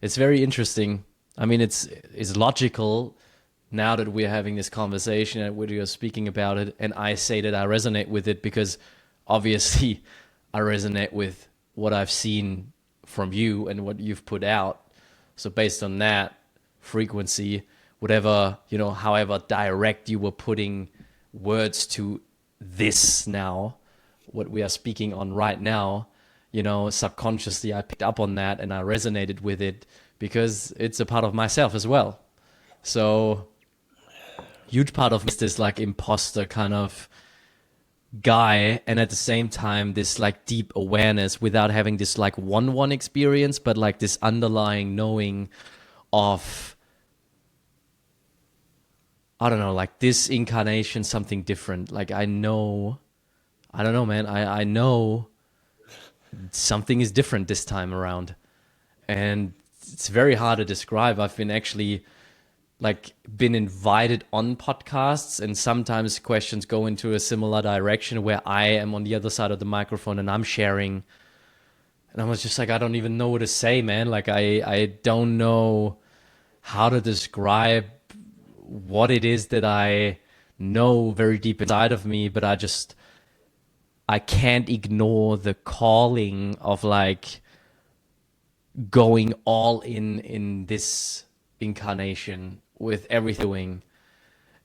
It's very interesting. I mean, it's logical now that we're having this conversation and we are speaking about it, and I say that I resonate with it because obviously I resonate with what I've seen from you and what you've put out. So based on that frequency, whatever, however direct you were putting words to this now, what we are speaking on right now, subconsciously I picked up on that and I resonated with it because it's a part of myself as well. So huge part of me is this like imposter kind of guy, and at the same time this like deep awareness without having this like one experience, but like this underlying knowing of, I don't know, like this incarnation something different. Like I know, I don't know, man, I know something is different this time around, and it's very hard to describe. I've been actually like been invited on podcasts, and sometimes questions go into a similar direction where I am on the other side of the microphone and I'm sharing, and I was just like, I don't even know what to say, man. Like I don't know how to describe what it is that I know very deep inside of me, but I can't ignore the calling of like going all in this incarnation with everything.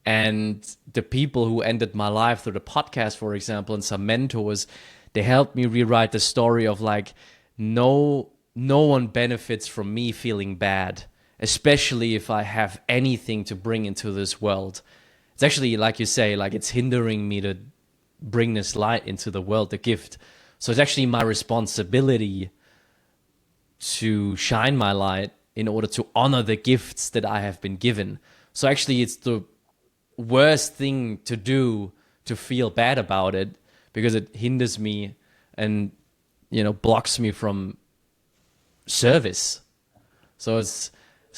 And the people who ended my life through the podcast, for example, and some mentors, they helped me rewrite the story of like, no one benefits from me feeling bad, especially if I have anything to bring into this world. It's actually, like you say, like it's hindering me to bring this light into the world, the gift. So it's actually my responsibility to shine my light in order to honor the gifts that I have been given. So actually it's the worst thing to do to feel bad about it, because it hinders me and blocks me from service. So it's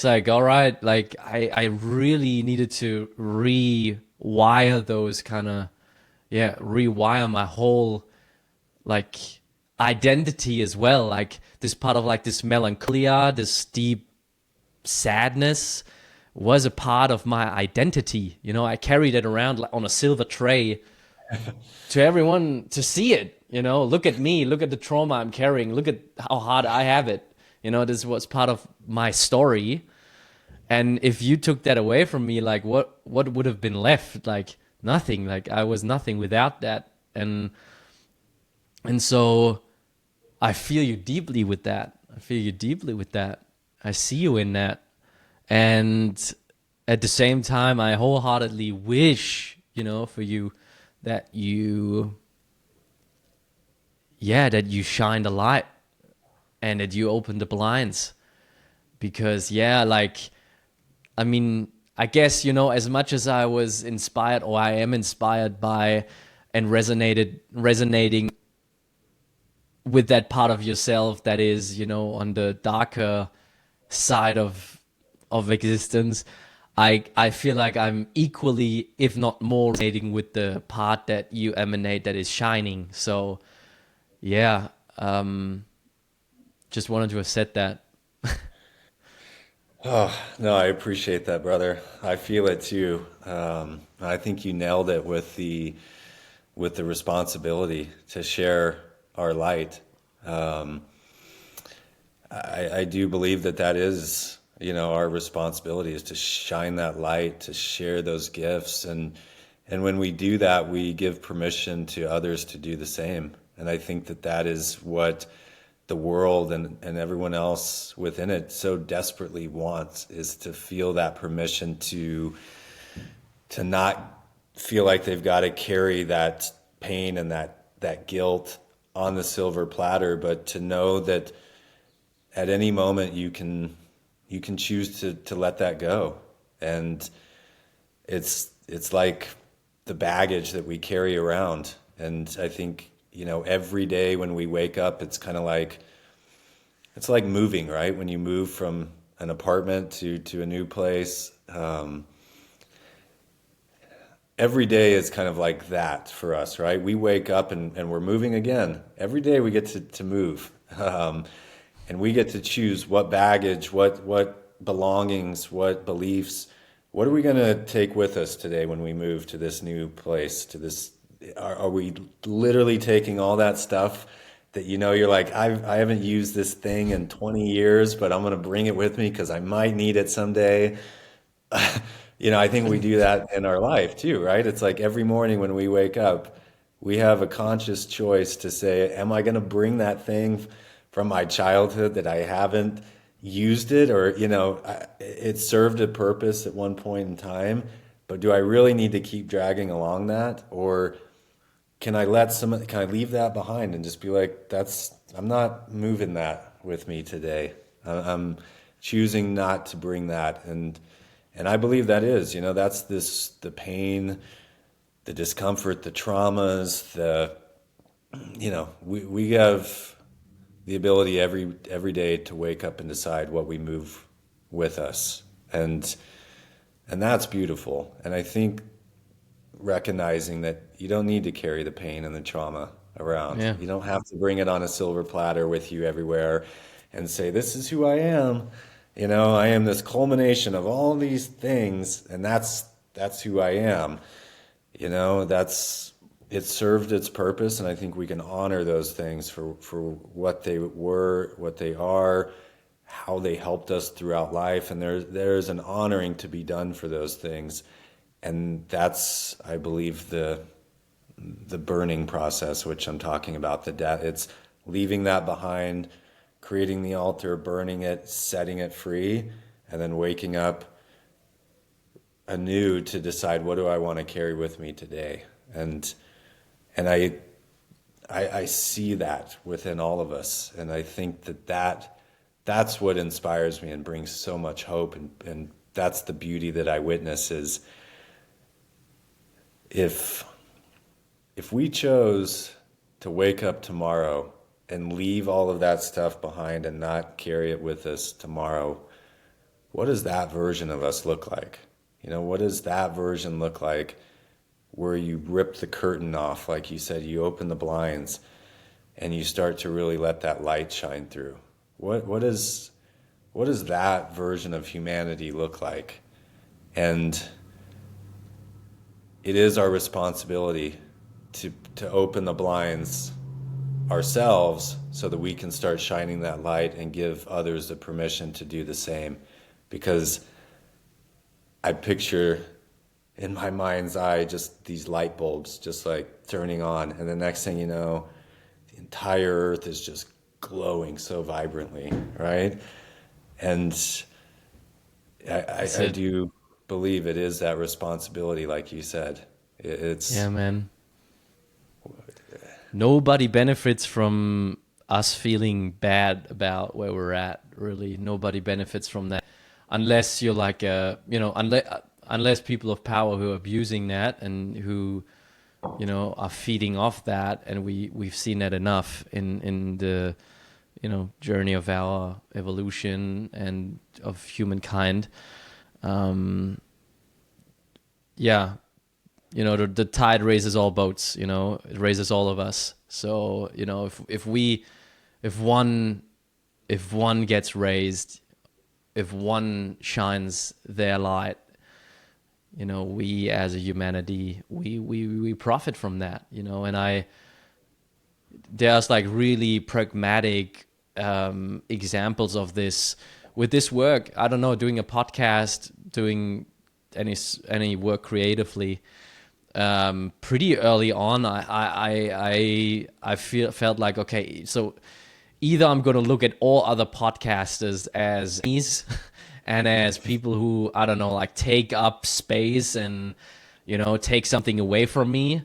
like, all right, like I really needed to rewire those kind of, rewire my whole like identity as well. Like this part of like this melancholia, this deep sadness was a part of my identity. I carried it around like on a silver tray to everyone to see it. Look at me, look at the trauma I'm carrying, look at how hard I have it. This was part of my story. And if you took that away from me, like what would have been left? Like nothing. Like I was nothing without that. And so I feel you deeply with that. I feel you deeply with that. I see you in that. And at the same time, I wholeheartedly wish, for you that that you shine the light and that you open the blinds. Because, I mean, I guess, as much as I was inspired, or I am inspired by and resonating with that part of yourself that is, on the darker side of existence, I feel like I'm equally, if not more, resonating with the part that you emanate that is shining. So, yeah, just wanted to have said that. Oh, no, I appreciate that, brother. I feel it too. I think you nailed it with the responsibility to share our light. I do believe that is, our responsibility is to shine that light, to share those gifts, and when we do that, we give permission to others to do the same. And I think that is what the world and everyone else within it so desperately wants, is to feel that permission to not feel like they've got to carry that pain and that guilt on the silver platter, but to know that at any moment you can choose to let that go. And it's like the baggage that we carry around. And I think, every day when we wake up, it's kind of like, it's like moving, right? When you move from an apartment to a new place, every day is kind of like that for us, right? We wake up and we're moving again. Every day we get to move. And we get to choose what baggage, what belongings, what beliefs what are we going to take with us today when we move to this new place, to this, are we literally taking all that stuff that, you're like, I haven't used this thing in 20 years, but I'm going to bring it with me because I might need it someday. I think we do that in our life too, right? It's like every morning when we wake up, we have a conscious choice to say, am I going to bring that thing from my childhood that I haven't used it, or, it served a purpose at one point in time, but do I really need to keep dragging along that? Or can I leave that behind and just be like, I'm not moving that with me today. I'm choosing not to bring that. And I believe that is, that's the pain, the discomfort, the traumas, we have the ability every day to wake up and decide what we move with us. And that's beautiful. And I think recognizing that you don't need to carry the pain and the trauma around. Yeah. You don't have to bring it on a silver platter with you everywhere and say, this is who I am. I am this culmination of all these things, and that's who I am. It served its purpose, and I think we can honor those things for what they were, what they are, how they helped us throughout life, and there's an honoring to be done for those things. And that's, I believe, the burning process, which I'm talking about, the death. It's leaving that behind, creating the altar, burning it, setting it free, and then waking up anew to decide, what do I want to carry with me today? And I see that within all of us, and I think that's what inspires me and brings so much hope, and that's the beauty that I witness is, if we chose to wake up tomorrow and leave all of that stuff behind and not carry it with us tomorrow, what does that version of us look like? What does that version look like where you rip the curtain off, like you said, you open the blinds and you start to really let that light shine through? What does that version of humanity look like? And it is our responsibility to open the blinds ourselves so that we can start shining that light and give others the permission to do the same. Because I picture in my mind's eye just these light bulbs just like turning on, and the next thing you know, the entire earth is just glowing so vibrantly, right? And I do believe it is that responsibility, like you said. It's Yeah, man. Nobody benefits from us feeling bad about where we're at, really. Nobody benefits from that. Unless you're like unless people of power who are abusing that and who, are feeding off that, and we've seen that enough in the, journey of our evolution and of humankind. Yeah, the tide raises all boats. It raises all of us. So if one gets raised, if one shines their light, we as a humanity, we profit from that. And there's like really pragmatic examples of this with this work. I don't know, doing a podcast, doing any work creatively. Pretty early on, I felt like, okay, so either I'm going to look at all other podcasters as these and as people who, I don't know, like take up space and, take something away from me,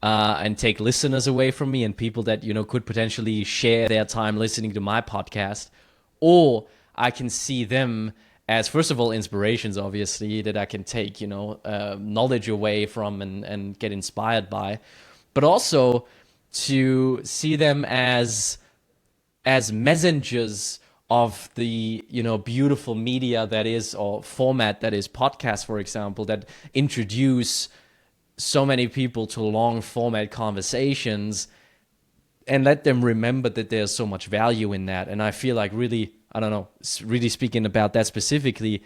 and take listeners away from me and people that, could potentially share their time listening to my podcast. Or I can see them as, first of all, inspirations, obviously, that I can take, knowledge away from and get inspired by, but also to see them as messengers of the, beautiful media that is, or format that is podcast, for example, that introduce so many people to long format conversations, and let them remember that there's so much value in that. And I feel like really, I don't know, really speaking about that specifically,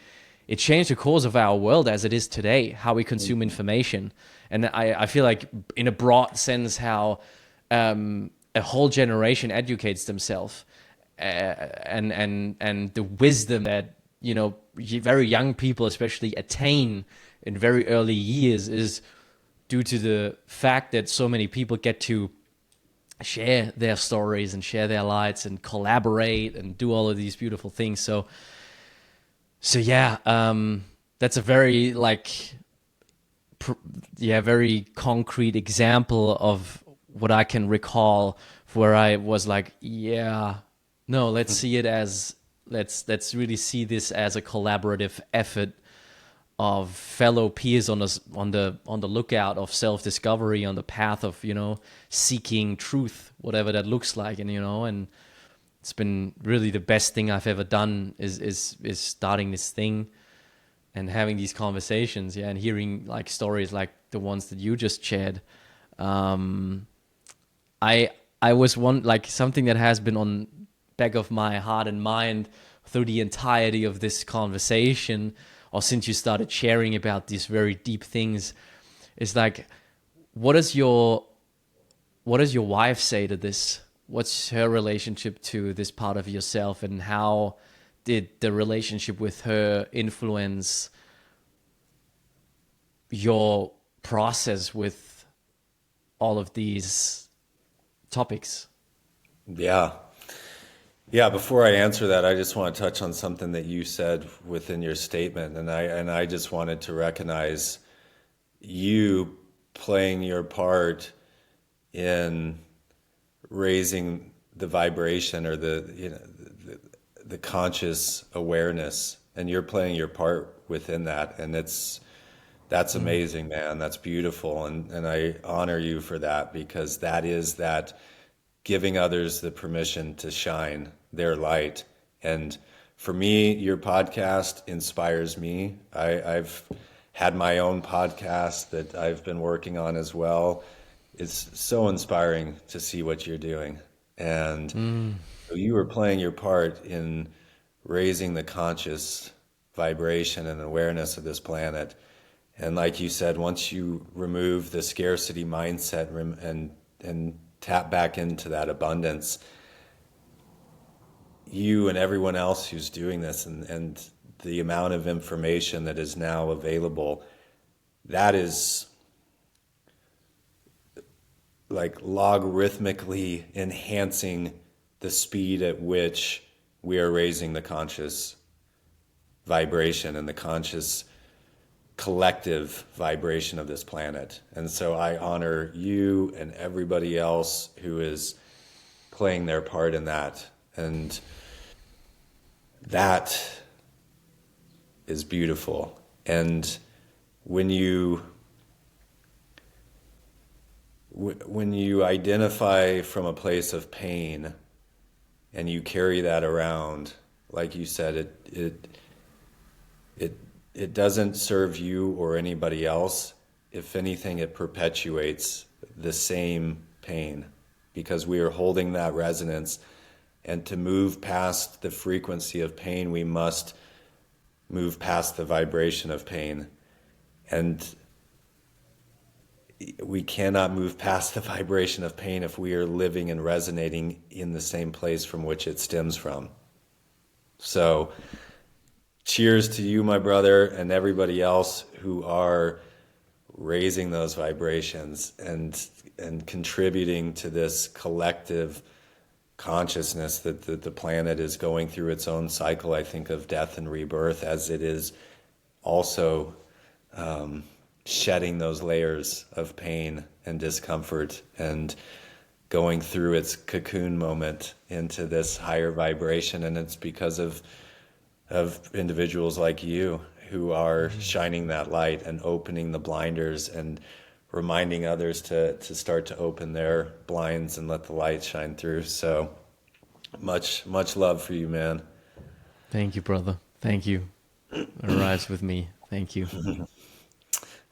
it changed the course of our world as it is today, how we consume information. And I feel like in a broad sense how a whole generation educates themselves, and the wisdom that, you know, very young people especially attain in very early years is due to the fact that so many people get to share their stories and share their lights and collaborate and do all of these beautiful things. So yeah, that's a very very concrete example of what I can recall, where I was like, yeah, no, let's see it as let's really see this as a collaborative effort of fellow peers on the lookout of self-discovery, on the path of, you know, seeking truth, whatever that looks like. And, you know, and it's been really the best thing I've ever done is starting this thing and having these conversations, yeah, and hearing like stories like the ones that you just shared. I was something that has been on back of my heart and mind through the entirety of this conversation, or since you started sharing about these very deep things, is like, what does your wife say to this? What's her relationship to this part of yourself, and how did the relationship with her influence your process with all of these topics? Yeah. Yeah, before I answer that, I just want to touch on something that you said within your statement, and I just wanted to recognize you playing your part in raising the vibration, or the conscious awareness, and you're playing your part within that, and that's amazing, man. That's beautiful, and I honor you for that, because that is that giving others the permission to shine their light. And for me, your podcast inspires me. I've had my own podcast that I've been working on as well. It's so inspiring to see what you're doing. And so you were playing your part in raising the conscious vibration and awareness of this planet. And like you said, once you remove the scarcity mindset and tap back into that abundance, you and everyone else who's doing this, and the amount of information that is now available, that is like logarithmically enhancing the speed at which we are raising the conscious vibration and the conscious collective vibration of this planet. And so I honor you and everybody else who is playing their part in that. And that is beautiful. And when you identify from a place of pain and you carry that around, like you said, it doesn't serve you or anybody else. If anything, it perpetuates the same pain, because we are holding that resonance. And to move past the frequency of pain, we must move past the vibration of pain. And we cannot move past the vibration of pain if we are living and resonating in the same place from which it stems from. So cheers to you, my brother, and everybody else who are raising those vibrations and contributing to this collective consciousness that the planet is going through its own cycle, I think, of death and rebirth, as it is also shedding those layers of pain and discomfort and going through its cocoon moment into this higher vibration. And it's because of individuals like you who are shining that light and opening the blinders and reminding others to start to open their blinds and let the light shine through. So much love for you, man. Thank you, brother. Thank you. Arise with me. Thank you.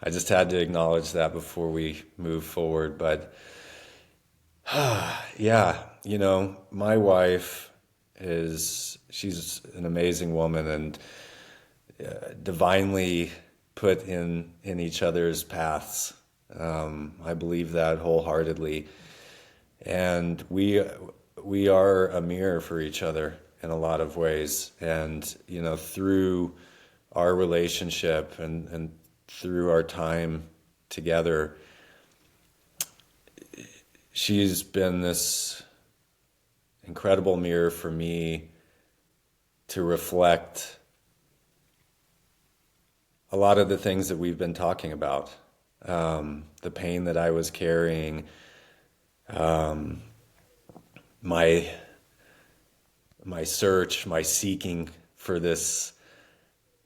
I just had to acknowledge that before we move forward. But yeah, you know, my wife she's an amazing woman, and divinely put in each other's paths. I believe that wholeheartedly, and we are a mirror for each other in a lot of ways. And through our relationship and through our time together, she's been this incredible mirror for me to reflect a lot of the things that we've been talking about. The pain that I was carrying, my search, my seeking for this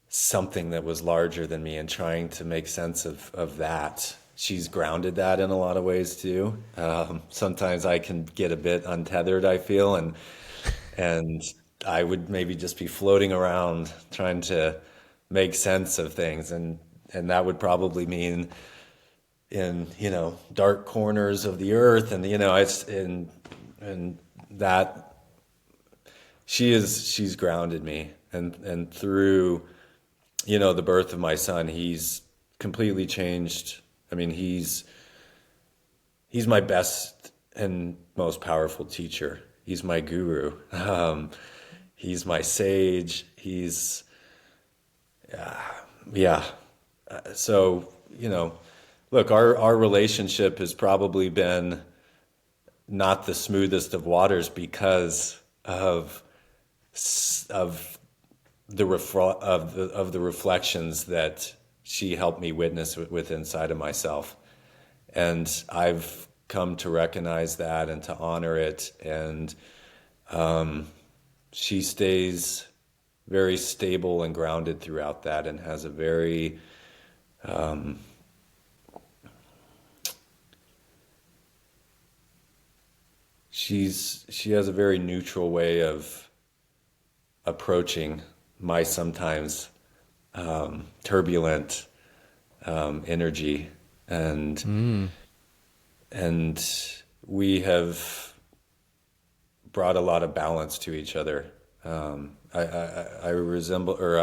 something that was larger than me, and trying to make sense of that. She's grounded that in a lot of ways too. Sometimes I can get a bit untethered, I feel, and I would maybe just be floating around trying to make sense of things, and that would probably mean in dark corners of the earth, and it's and that she's grounded me, and through the birth of my son, he's completely changed. I mean, he's my best and most powerful teacher. He's my guru. He's my sage. He's yeah. So look, our relationship has probably been not the smoothest of waters because of the reflections that she helped me witness with inside of myself. And I've come to recognize that and to honor it. And she stays very stable and grounded throughout that, and has a very she has a very neutral way of approaching my sometimes turbulent energy, and we have brought a lot of balance to each other. I resemble, or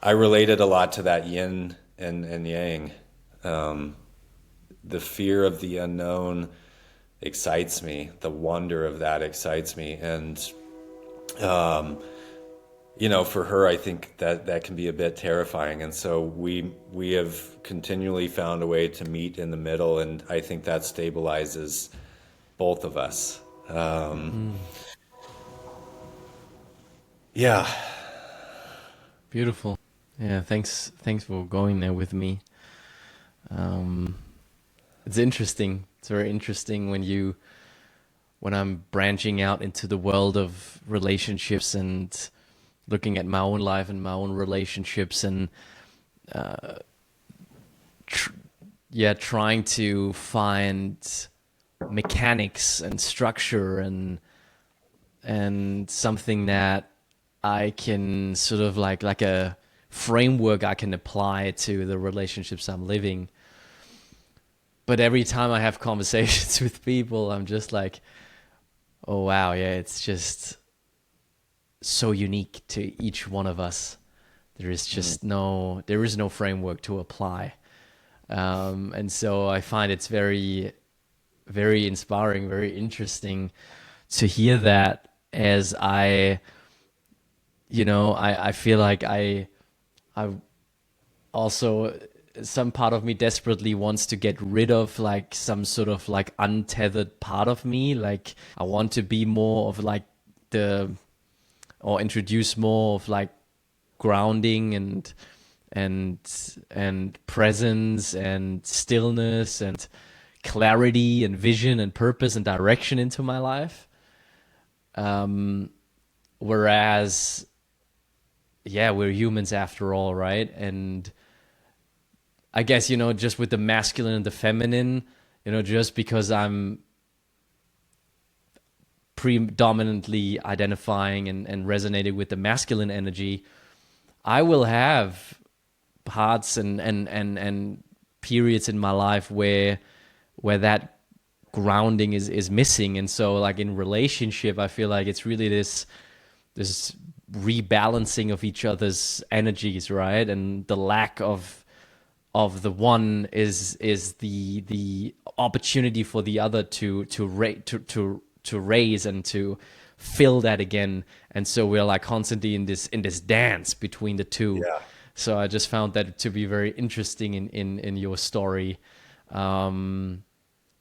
I related a lot to that yin and yang. The fear of the unknown excites me. The wonder of that excites me, and for her, I think that can be a bit terrifying. And so we have continually found a way to meet in the middle, and I think that stabilizes both of us. Yeah. Beautiful. Yeah, thanks for going there with me. It's interesting. It's very interesting when I'm branching out into the world of relationships and looking at my own life and my own relationships, and trying to find mechanics and structure and something that I can sort of like a framework I can apply to the relationships I'm living. But every time I have conversations with people, I'm just like, oh wow, yeah, it's just so unique to each one of us. There is just there is no framework to apply. And so I find it's very, very inspiring, very interesting to hear that, as I feel like I also, some part of me desperately wants to get rid of like some sort of like untethered part of me. Like I want to be more of like or introduce more of like grounding and presence and stillness and clarity and vision and purpose and direction into my life. Whereas, yeah, we're humans after all, right? And I guess, just with the masculine and the feminine, just because I'm predominantly identifying and resonating with the masculine energy, I will have parts and periods in my life where that grounding is missing. And so like in relationship, I feel like it's really this rebalancing of each other's energies, right? And the lack of the one is the opportunity for the other to raise and to fill that again. And so we're like constantly in this dance between the two. Yeah. So I just found that to be very interesting in your story.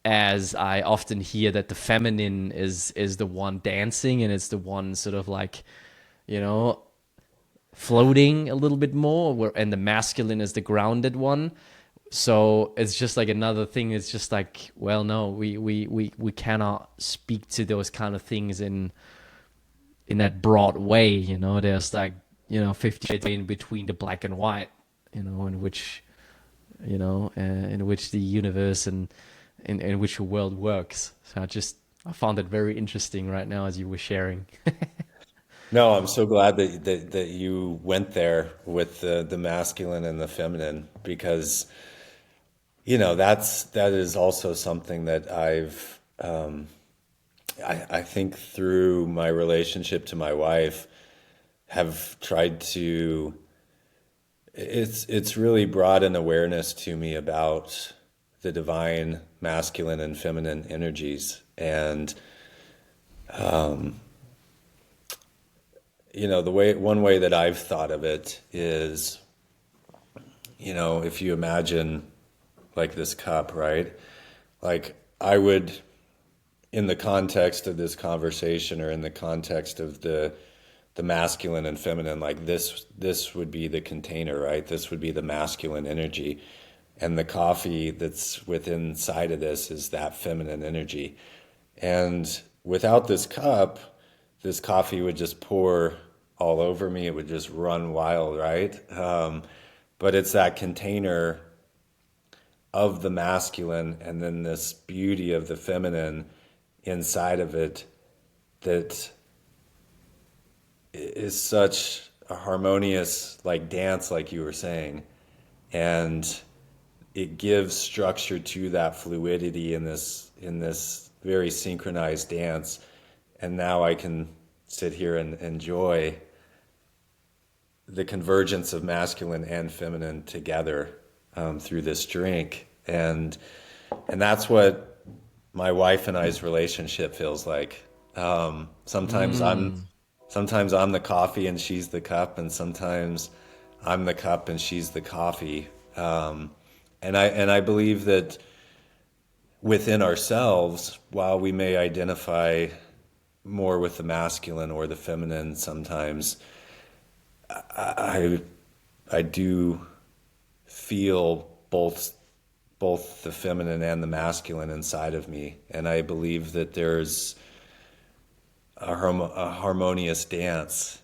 As I often hear that the feminine is the one dancing, and it's the one sort of like, you know, floating a little bit more, and the masculine is the grounded one. So it's just like another thing. It's just like, well, no, we cannot speak to those kind of things in that broad way. You know, there's like, you know, 50 shades in between the black and white, you know, in which, you know, in which the universe and in which the world works. So I found it very interesting right now as you were sharing. No, I'm so glad that you went there with the masculine and the feminine, because that is also something that I think through my relationship to my wife have tried to. It's really brought an awareness to me about the divine masculine and feminine energies. And one way that I've thought of it is, if you imagine like this cup, right? Like I would, in the context of this conversation, or in the context of the masculine and feminine, like this would be the container, right? This would be the masculine energy. And the coffee that's within inside of this is that feminine energy. And without this cup, this coffee would just pour all over me. It would just run wild, right? But it's that container of the masculine and then this beauty of the feminine inside of it that is such a harmonious like dance, like you were saying. And it gives structure to that fluidity in this very synchronized dance. And now I can sit here and enjoy the convergence of masculine and feminine together through this drink. And that's what my wife and I's relationship feels like. Sometimes I'm the coffee and she's the cup, and sometimes I'm the cup and she's the coffee. And I believe that within ourselves, while we may identify more with the masculine or the feminine sometimes, I do feel both the feminine and the masculine inside of me, and I believe that there's a harmonious dance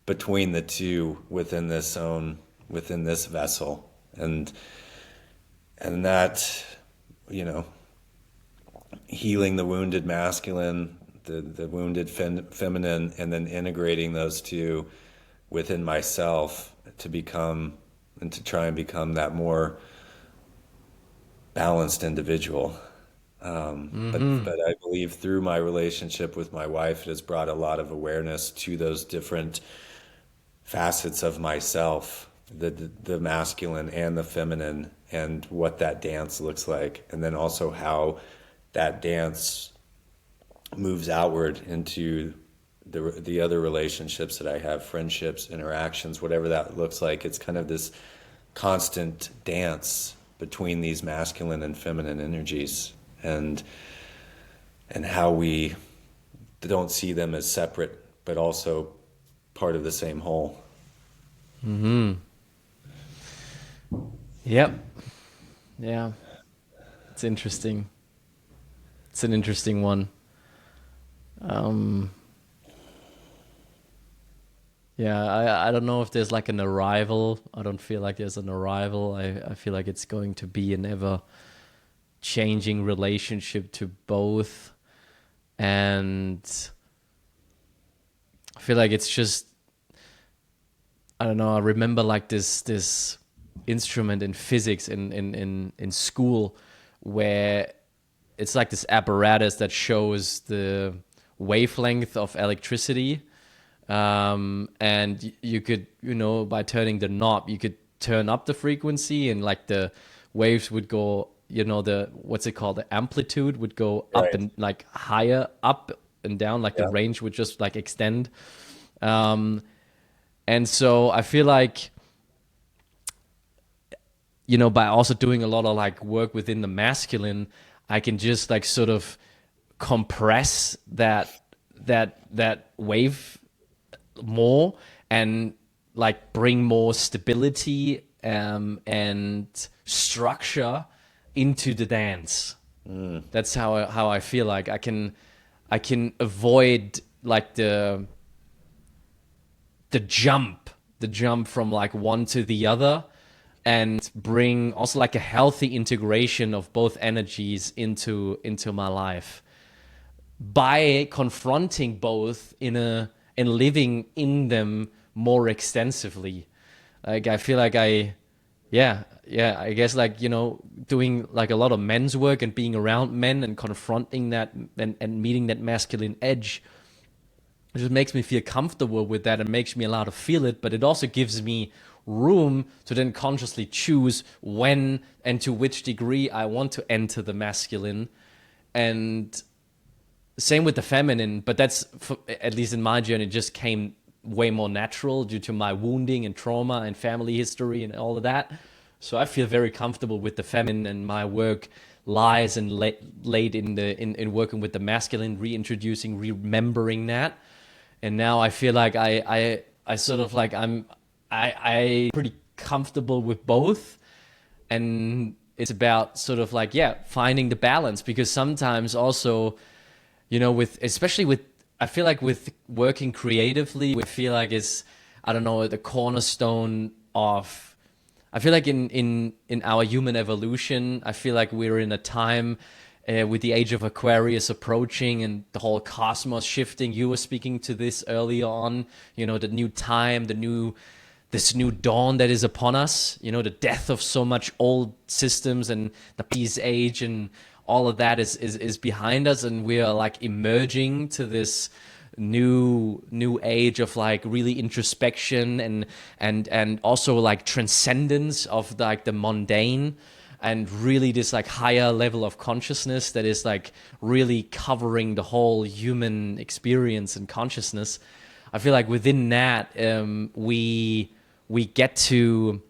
between the two within this vessel, and that, healing the wounded masculine, the wounded feminine, and then integrating those two within myself to try and become that more balanced individual. But I believe through my relationship with my wife, it has brought a lot of awareness to those different facets of myself, the masculine and the feminine, and what that dance looks like, and then also how that dance moves outward into the other relationships that I have, friendships, interactions, whatever that looks like. It's kind of this constant dance between these masculine and feminine energies, and how we don't see them as separate, but also part of the same whole. Yep. Yeah. It's interesting. It's an interesting one. Yeah, I don't know if there's like an arrival. I don't feel like there's an arrival. I feel like it's going to be an ever changing relationship to both. And I feel like it's just, I don't know, I remember like this instrument in physics in school, where it's like this apparatus that shows the wavelength of electricity, And you could, by turning the knob, you could turn up the frequency, and like the waves would go, the, what's it called, the amplitude would go up Right. and like higher, up and down, like the Yeah. range would just like extend. um and so I feel like, by also doing a lot of like work within the masculine, I can just like sort of compress that wave more, and like bring more stability, and structure into the dance. That's how I feel like I can avoid like the jump from like one to the other, and bring also like a healthy integration of both energies into my life by confronting both and living in them more extensively. Like I feel like I guess like, doing like a lot of men's work and being around men and confronting that, and meeting that masculine edge, it just makes me feel comfortable with that and makes me allowed to feel it. But it also gives me room to then consciously choose when and to which degree I want to enter the masculine. And same with the feminine, but that's, at least in my journey, just came way more natural due to my wounding and trauma and family history and all of that. So I feel very comfortable with the feminine, and my work lies and laid in working with the masculine, reintroducing, remembering that. And now I feel like I sort of like I pretty comfortable with both. And it's about sort of like, finding the balance, because sometimes also, with, especially with, I feel like with working creatively, we feel like it's, I don't know, the cornerstone of, I feel like in our human evolution, I feel like we're in a time, with the age of Aquarius approaching and the whole cosmos shifting. You were speaking to this earlier on, the new time, this new dawn that is upon us, the death of so much old systems, and the peace age and all of that is behind us, and we are like emerging to this new age of like really introspection, and also like transcendence of like the mundane, and really this like higher level of consciousness that is like really covering the whole human experience and consciousness. I feel like within that, we get to,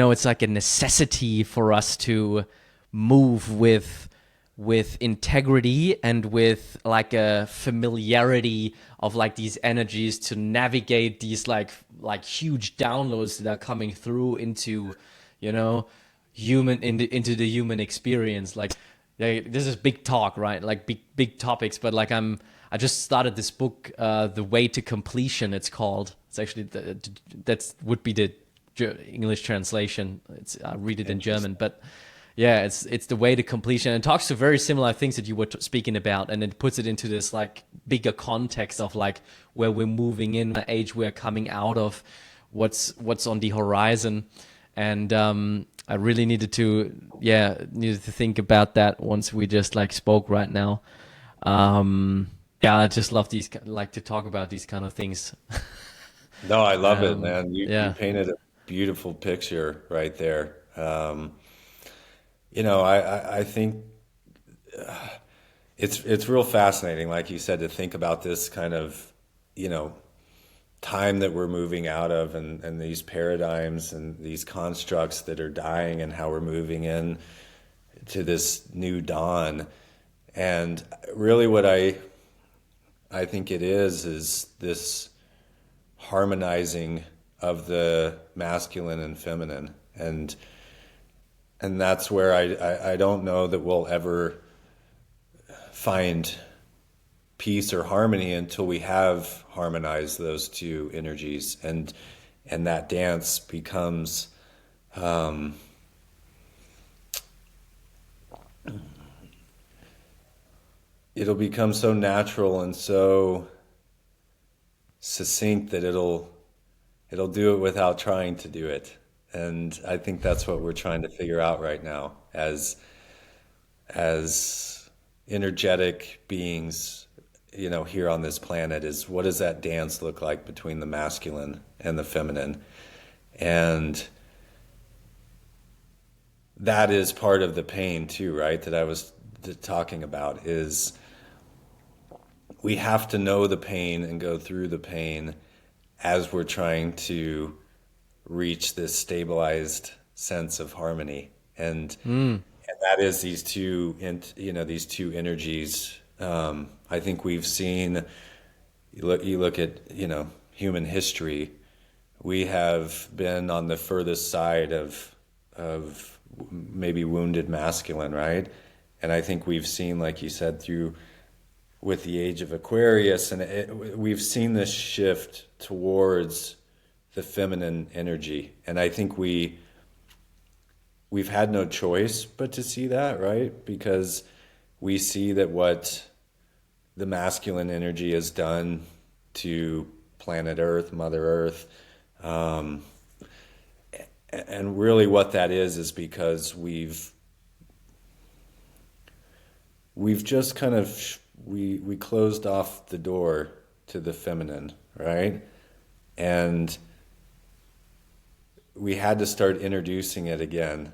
it's like a necessity for us to move with integrity and with like a familiarity of like these energies, to navigate these like huge downloads that are coming through into, into the human experience. Like, this is big talk, right? Like big topics, but like I just started this book, The Way to Completion, it's called. It's actually that would be the English translation. I read it in German, but yeah, it's The Way to Completion. And it talks to very similar things that you were speaking about, and it puts it into this like bigger context of like where we're moving in, the age we're coming out of, what's on the horizon. And I really needed to think about that once we just like spoke right now. I just love like to talk about these kind of things. No, I love it, man. You Yeah. painted a beautiful picture right there. I think it's real fascinating, like you said, to think about this kind of, you know, time that we're moving out of, and these paradigms and these constructs that are dying, and how we're moving in to this new dawn. And really what I think it is this harmonizing of the masculine and feminine. And that's where I don't know that we'll ever find peace or harmony until we have harmonized those two energies, and that dance becomes it'll become so natural and so succinct that it'll do it without trying to do it. And I think that's what we're trying to figure out right now, as energetic beings here on this planet is, what does that dance look like between the masculine and the feminine? And that is part of the pain too, right? That I was talking about, is we have to know the pain and go through the pain as we're trying to reach this stabilized sense of harmony. And that is these two, these two energies. I think we've seen, you look at, human history, we have been on the furthest side of maybe wounded masculine, right? And I think we've seen, like you said, with the age of Aquarius, and we've seen this shift towards the feminine energy. And I think we've had no choice but to see that, right? Because we see that what the masculine energy has done to planet Earth, Mother Earth, and really what that is because we've just kind of we closed off the door to the feminine, right? And we had to start introducing it again,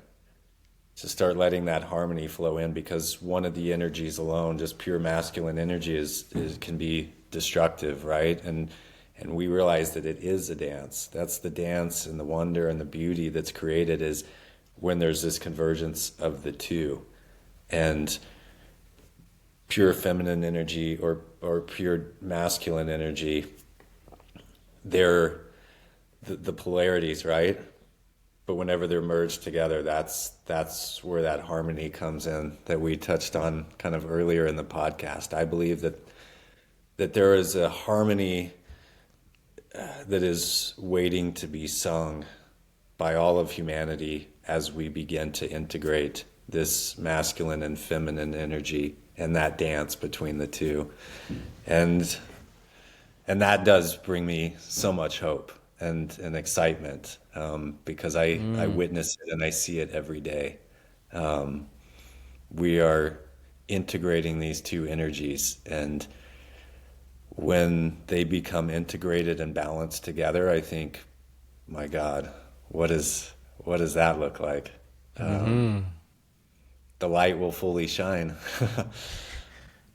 to start letting that harmony flow in, because one of the energies alone, just pure masculine energy, is can be destructive, right? And we realize that it is a dance. That's the dance and the wonder and the beauty that's created, is when there's this convergence of the two. And pure feminine energy or pure masculine energy, they're the polarities, right? But whenever they're merged together, that's where that harmony comes in that we touched on kind of earlier in the podcast. I believe that there is a harmony that is waiting to be sung by all of humanity as we begin to integrate this masculine and feminine energy and that dance between the two. And that does bring me so much hope and excitement, because I witness it and I see it every day. We are integrating these two energies, and when they become integrated and balanced together, I think, my God, what does that look like? The light will fully shine.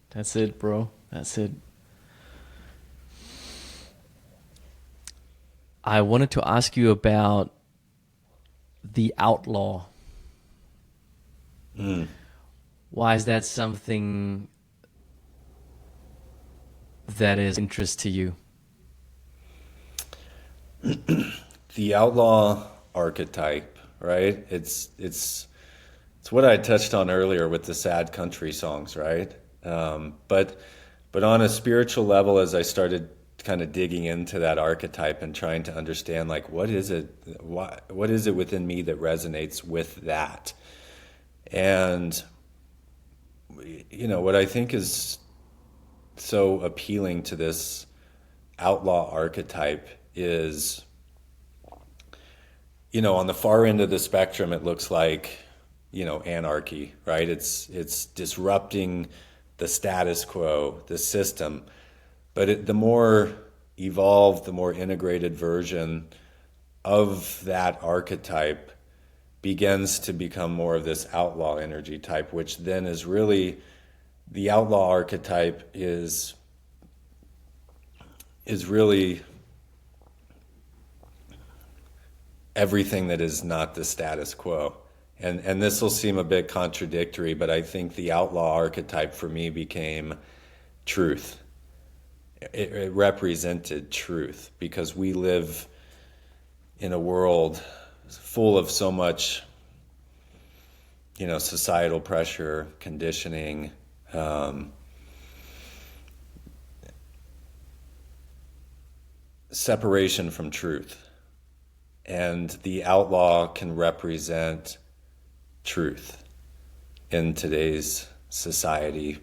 That's it, bro. That's it. I wanted to ask you about the Outlaw. Why is that something that is interest to you? The outlaw archetype, right? It's what I touched on earlier with the sad country songs, right? But on a spiritual level, as I started kind of digging into that archetype and trying to understand, like, what is it within me that resonates with that? And what I think is so appealing to this outlaw archetype is, on the far end of the spectrum, it looks like, anarchy, right? It's disrupting the status quo, the system. But the more evolved, the more integrated version of that archetype begins to become more of this outlaw energy type, which then is really, the outlaw archetype is really everything that is not the status quo. And this will seem a bit contradictory, but I think the outlaw archetype for me became truth. It represented truth, because we live in a world full of so much, societal pressure, conditioning, separation from truth. And the outlaw can represent truth in today's society,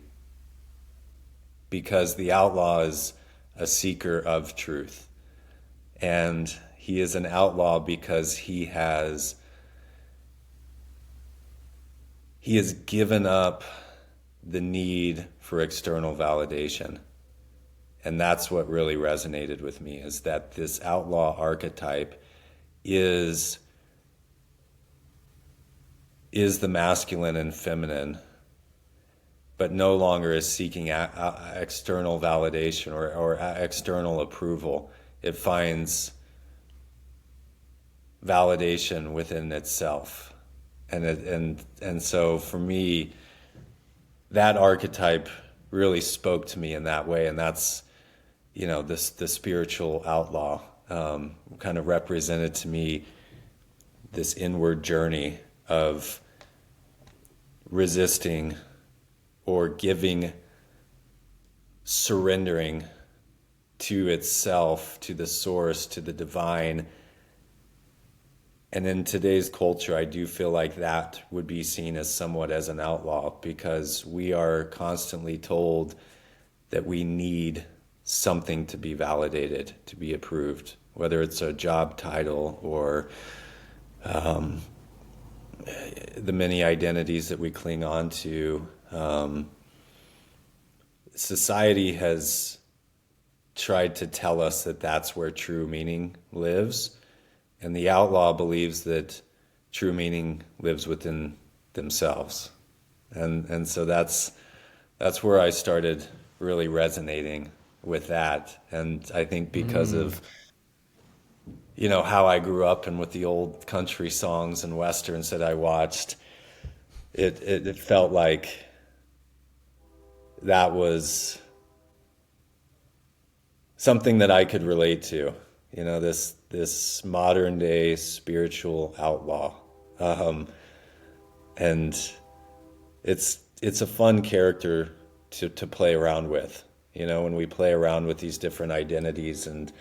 because the outlaw is a seeker of truth. And he is an outlaw because he has given up the need for external validation. And that's what really resonated with me, is that this outlaw archetype is the masculine and feminine, but no longer is seeking external validation or external approval. It finds validation within itself. And so for me, that archetype really spoke to me in that way. And that's, the spiritual outlaw kind of represented to me this inward journey of resisting or giving, surrendering to itself, to the source, to the divine. And in today's culture, I do feel like that would be seen as somewhat as an outlaw, because we are constantly told that we need something to be validated, to be approved, whether it's a job title or the many identities that we cling on to. Society has tried to tell us that that's where true meaning lives. And the outlaw believes that true meaning lives within themselves. And so that's where I started really resonating with that. And I think because of, how I grew up and with the old country songs and westerns that I watched, it felt like that was something that I could relate to, this modern day spiritual outlaw. And it's a fun character to play around with, when we play around with these different identities and,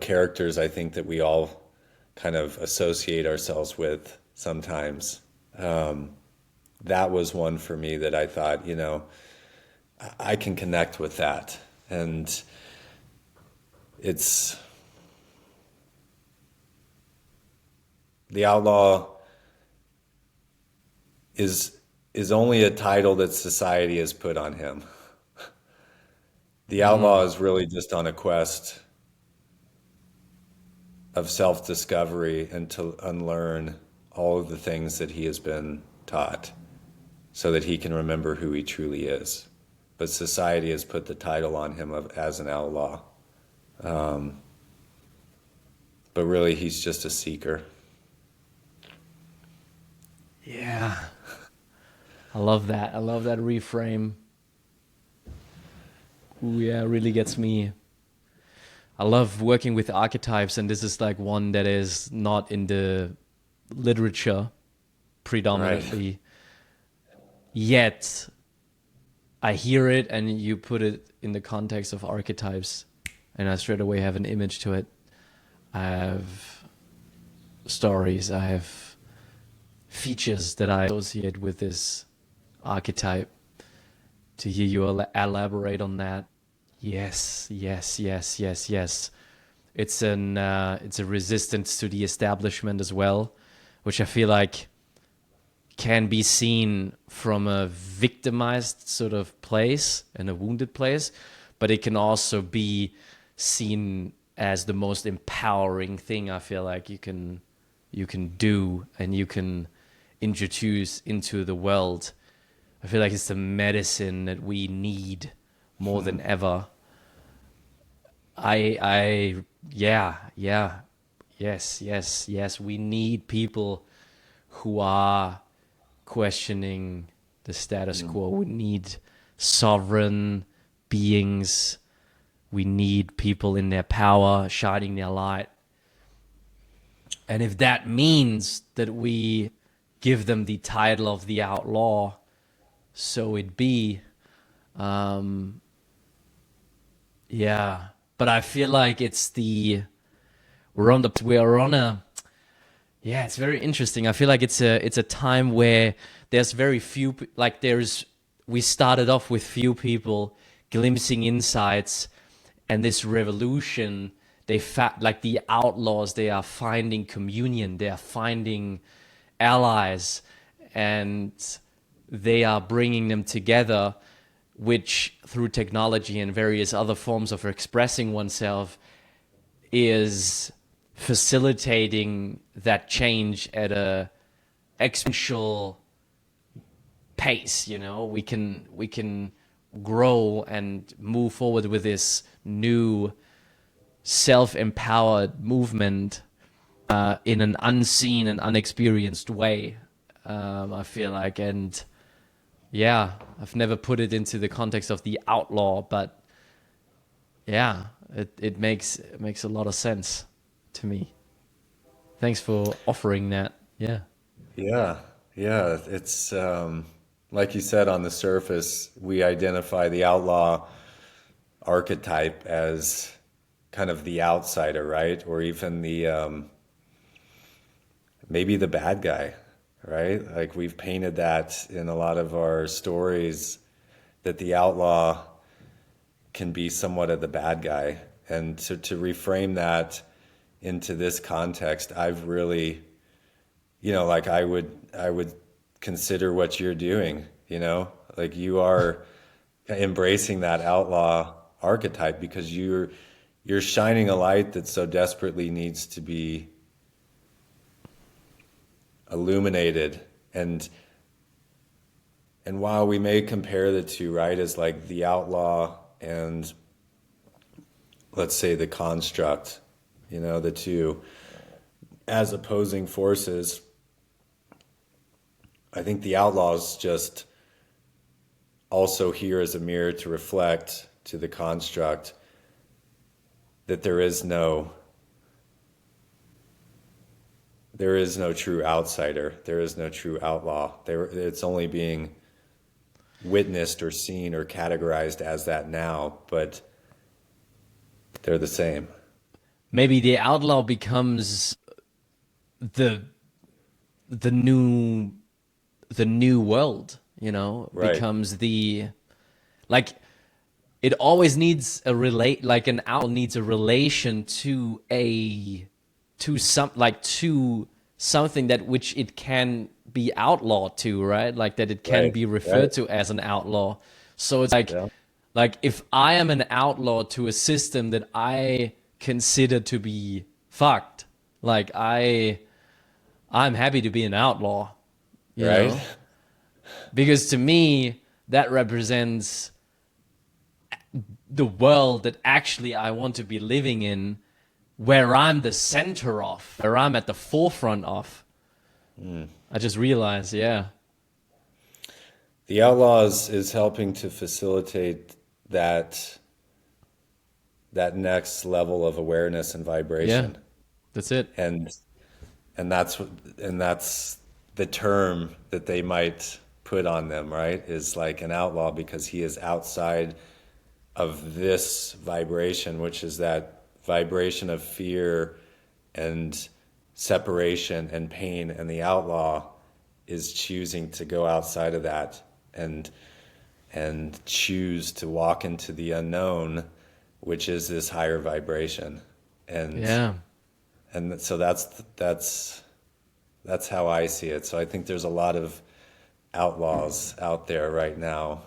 characters I think that we all kind of associate ourselves with sometimes. That was one for me that I thought, I can connect with that. And it's the outlaw is only a title that society has put on him. The outlaw is really just on a quest of self-discovery and to unlearn all of the things that he has been taught so that he can remember who he truly is. But society has put the title on him as an outlaw. But really, he's just a seeker. Yeah. I love that. I love that reframe. Ooh, yeah, it really gets me. I love working with archetypes, and this is like one that is not in the literature predominantly. Right. Yet I hear it and you put it in the context of archetypes and I straight away have an image to it. I have stories, I have features that I associate with this archetype. To hear you elaborate on that. Yes. It's a resistance to the establishment as well, which I feel like can be seen from a victimized sort of place and a wounded place, but it can also be seen as the most empowering thing I feel like you can do and you can introduce into the world. I feel like it's the medicine that we need more than ever. Yes. We need people who are questioning the status quo. We need sovereign beings. We need people in their power, shining their light. And if that means that we give them the title of the outlaw, so it be. Yeah. But I feel like it's it's very interesting. I feel like it's a time where there's very few, we started off with few people glimpsing insights, and this revolution, like the outlaws, they are finding communion, they are finding allies, and they are bringing them together which through technology and various other forms of expressing oneself is facilitating that change at a exponential pace. We can grow and move forward with this new self-empowered movement in an unseen and unexperienced way. I feel like, and yeah, I've never put it into the context of the outlaw, but yeah, it makes a lot of sense to me. Thanks for offering that. Yeah. Yeah, yeah. It's like you said, on the surface, we identify the outlaw archetype as kind of the outsider, right? Or even the maybe the bad guy, right? Like we've painted that in a lot of our stories, that the outlaw can be somewhat of the bad guy. And to reframe that into this context, I've really, like I would consider what you're doing, like you are embracing that outlaw archetype because you're shining a light that so desperately needs to be illuminated. And while we may compare the two, right, as like the outlaw and let's say the construct, the two as opposing forces, I think the outlaw is just also here as a mirror to reflect to the construct that there is no true outsider, there is no true outlaw. It's only being witnessed or seen or categorized as that now, but they're the same. Maybe the outlaw becomes the the new the new world, Right, becomes the, like, it always needs a relate, like an owl needs a relation to to something that which it can be outlawed to, right? Like that it can right, be right. referred to as an outlaw. So it's like Yeah, like if I am an outlaw to a system that I consider to be fucked, like I'm happy to be an outlaw, you right. know? Because to me that represents the world that actually I want to be living in, where I'm the center of, where I'm at the forefront of. I just realized, yeah. The outlaws is helping to facilitate that next level of awareness and Yeah, vibration. that's it. And and that's and that's the term that they might put on them, right? Is like an outlaw because he is outside of this vibration, which is that vibration of fear and separation and pain. And the outlaw is choosing to go outside of that and choose to walk into the unknown, which is this higher vibration. And Yeah. so that's how I see it. So I think there's a lot of outlaws out there right now,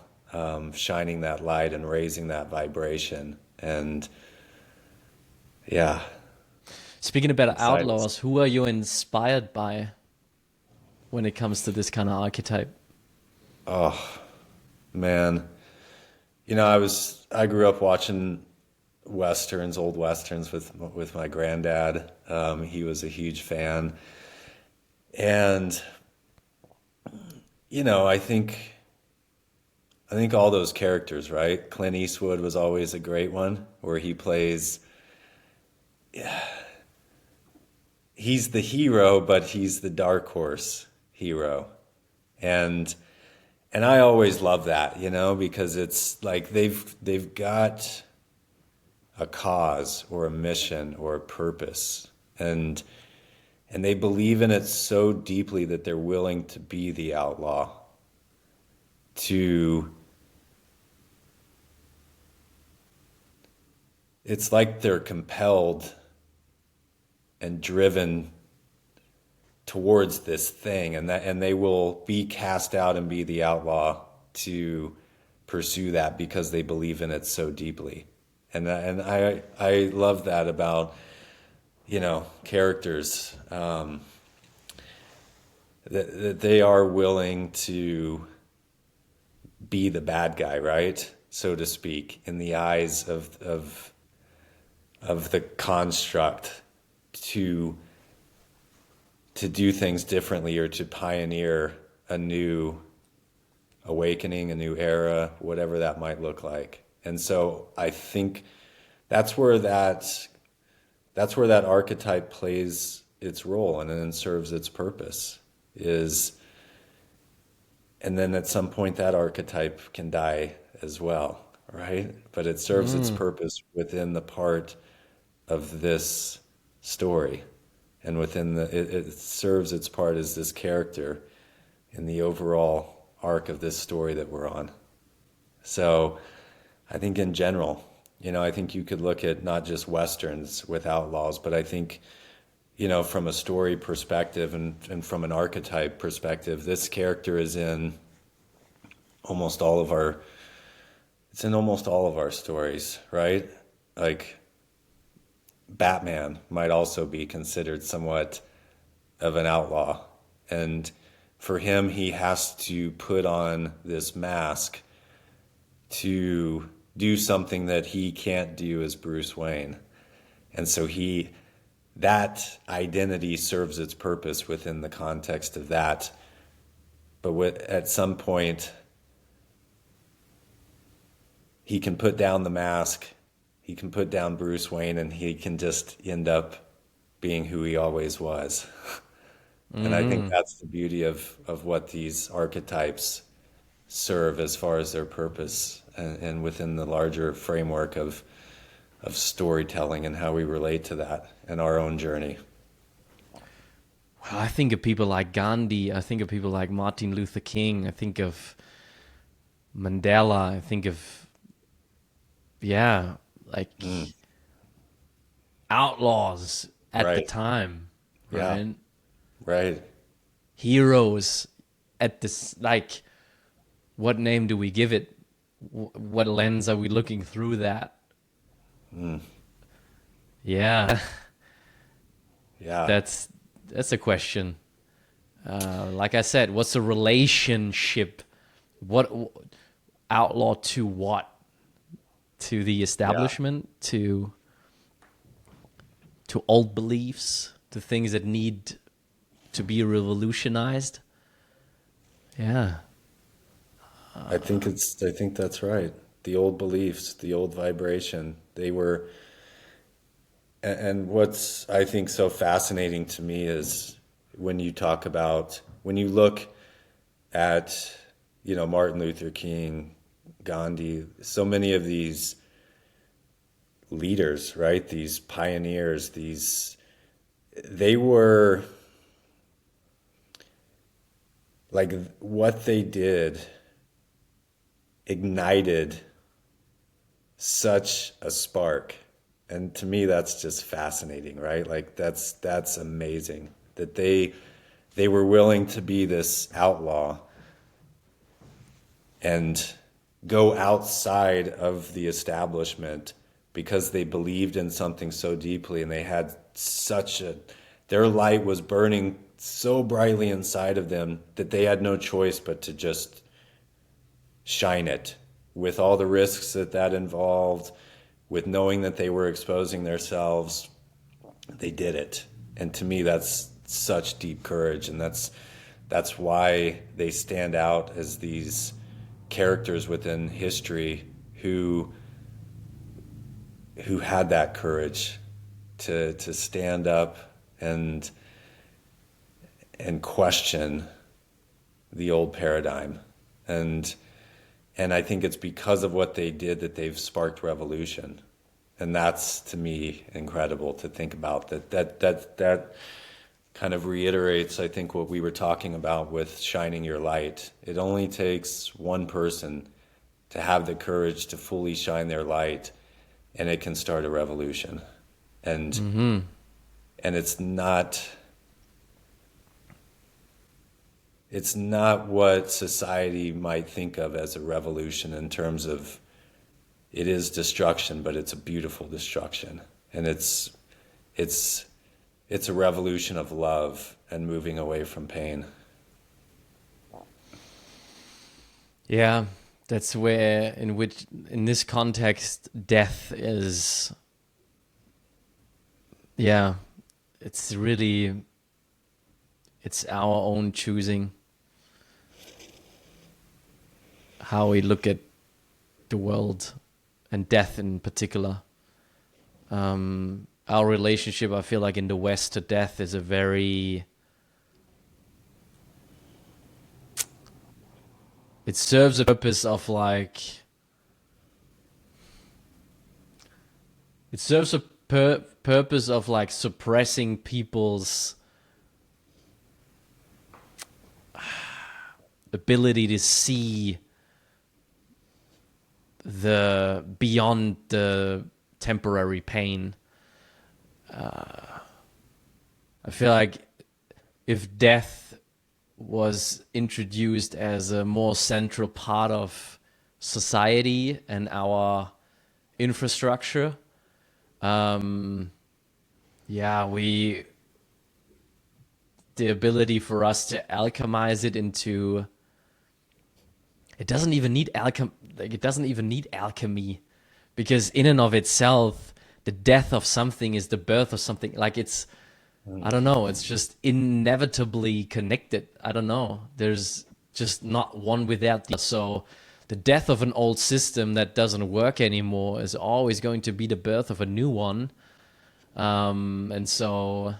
shining that light and raising that vibration. And yeah, Speaking about excited. outlaws, who are you inspired by when it comes to this kind of archetype? Oh man, I grew up watching westerns, old westerns with my granddad. He was a huge fan, and I think all those characters, right? Clint Eastwood was always a great one, where he plays. He's the hero, but he's the dark horse hero, and I always love that, because it's like they've got a cause or a mission or a purpose, and they believe in it so deeply that they're willing to be the outlaw, to it's like they're compelled and driven towards this thing, and they will be cast out and be the outlaw to pursue that because they believe in it so deeply. And I love that about, characters, that they are willing to be the bad guy, right? So to speak, in the eyes of the construct, to do things differently, or to pioneer a new awakening, a new era, whatever that might look like. And so I think that's where that archetype plays its role and then serves its purpose, is, and then at some point that archetype can die as well, right? But it serves its purpose within the part of this story, and within it serves its part as this character in the overall arc of this story that we're on. So I think in general, I think you could look at not just Westerns with Outlaws, but I think, from a story perspective and from an archetype perspective, this character is in almost all of our, stories, right? Like Batman might also be considered somewhat of an outlaw. And for him, he has to put on this mask to do something that he can't do as Bruce Wayne. And so that identity serves its purpose within the context of that. But at some point, he can put down the mask, he can put down Bruce Wayne, and he can just end up being who he always was. And I think that's the beauty of what these archetypes serve as far as their purpose, and within the larger framework of storytelling and how we relate to that in our own journey. Well, I think of people like Gandhi. I think of people like Martin Luther King. I think of Mandela. I think of, outlaws at the Right. time, Yeah. right? Right. Heroes at this, what name do we give it? What lens are we looking through that? Yeah, Yeah. that's a question. Like I said, what's the relationship? What outlaw to what? To the establishment, to old beliefs, to things that need to be revolutionized. Yeah. I think that's right. The old beliefs, the old vibration, they were, and what's I think so fascinating to me is when you look at, Martin Luther King, Gandhi, so many of these leaders, right? These pioneers, they were like, what they did ignited such a spark. And to me, that's just fascinating, right? Like that's amazing that they were willing to be this outlaw and go outside of the establishment because they believed in something so deeply, and they had their light was burning so brightly inside of them that they had no choice but to just shine it, with all the risks that involved, with knowing that they were exposing themselves. They did it. And to me, that's such deep courage, and that's why they stand out as these characters within history who had that courage to stand up and question the old paradigm. And I think it's because of what they did that they've sparked revolution. And that's, to me, incredible to think about. That kind of reiterates, I think, what we were talking about with shining your light. It only takes one person to have the courage to fully shine their light, and it can start a revolution. And it's not it's not what society might think of as a revolution in terms of it is destruction, but it's a beautiful destruction. And it's it's a revolution of love and moving away from pain. Yeah, that's where, in this context, death is, yeah, it's really, it's our own choosing how we look at the world and death in particular. Our relationship, I feel like in the West to death is a very, it serves a purpose of like, it serves a purpose of like suppressing people's ability to see the beyond the temporary pain. I feel like if death was introduced as a more central part of society and our infrastructure, yeah, the ability for us to alchemize it into, it doesn't even need alchemy, because in and of itself, the death of something is the birth of something. Like it's, I don't know, it's just inevitably connected. I don't know. There's just not one without the other. So the death of an old system that doesn't work anymore is always going to be the birth of a new one. And so,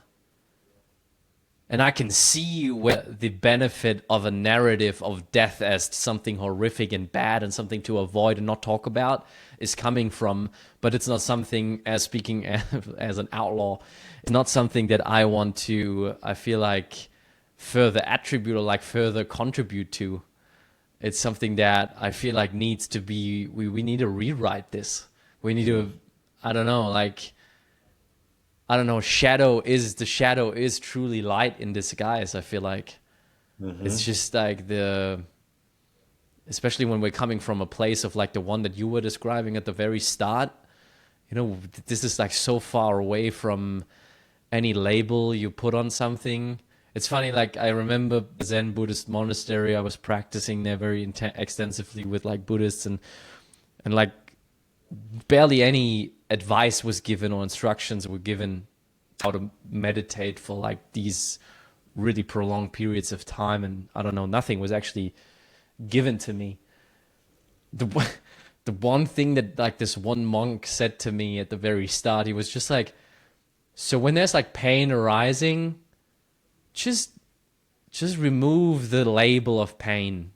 and I can see where the benefit of a narrative of death as something horrific and bad and something to avoid and not talk about is coming from, but it's not something, as speaking as an outlaw, it's not something that I want to, I feel like, further attribute or like further contribute to. It's something that I feel like needs to be, we need to rewrite this. We need to, I don't know, like, I don't know, the shadow is truly light in disguise, I feel like. It's just like especially when we're coming from a place of like the one that you were describing at the very start, you know, this is like so far away from any label you put on something. It's funny, like I remember the Zen Buddhist monastery, I was practicing there very extensively with like Buddhists, and like barely any advice was given or instructions were given how to meditate for like these really prolonged periods of time. And I don't know, nothing was actually given to me. The one thing that like this one monk said to me at the very start, he was just like, so when there's like pain arising, just remove the label of pain.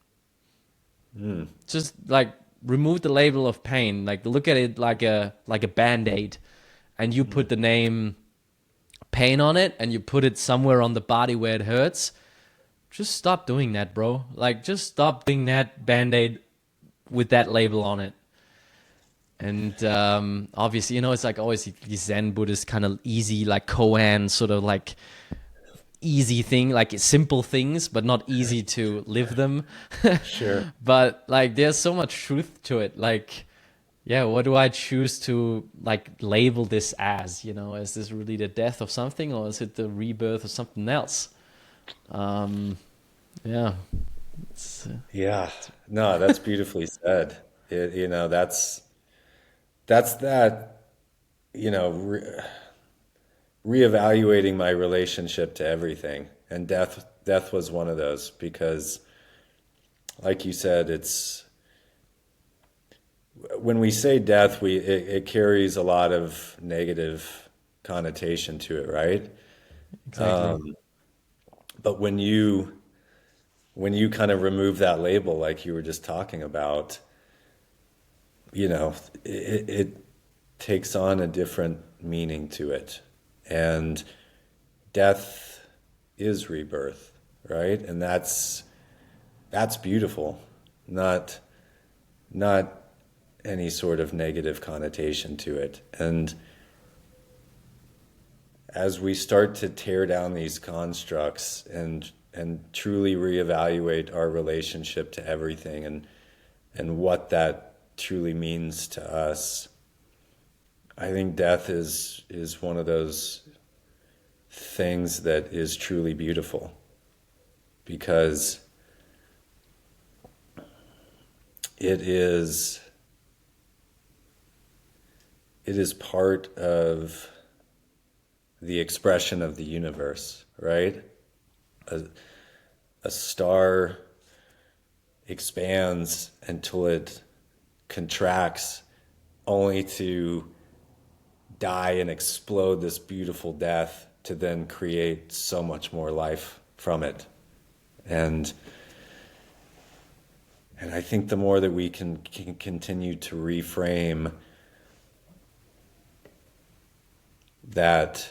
Just like remove the label of pain. Like look at it like a band-aid, and you put the name pain on it and you put it somewhere on the body where it hurts. Just stop doing that, bro. Like just stop doing that band-aid with that label on it. And obviously, you know, it's like always these Zen Buddhist kind of easy, like koan sort of like easy thing, like simple things, but not easy to live them. Sure. But like there's so much truth to it. Like, yeah, what do I choose to like label this as? You know, is this really the death of something, or is it the rebirth of something else? Yeah. Yeah. No, that's beautifully said. You know, that's that, you know, reevaluating my relationship to everything. And death was one of those, because like you said, it's when we say death, it carries a lot of negative connotation to it, right? Exactly. But when you kind of remove that label, like you were just talking about, you know, it takes on a different meaning to it. And death is rebirth, right? And that's beautiful. Not any sort of negative connotation to it. And as we start to tear down these constructs and and truly reevaluate our relationship to everything and what that truly means to us. I think death is one of those things that is truly beautiful, because it is part of the expression of the universe, right? A star expands until it contracts, only to die and explode this beautiful death to then create so much more life from it. And I think the more that we can continue to reframe that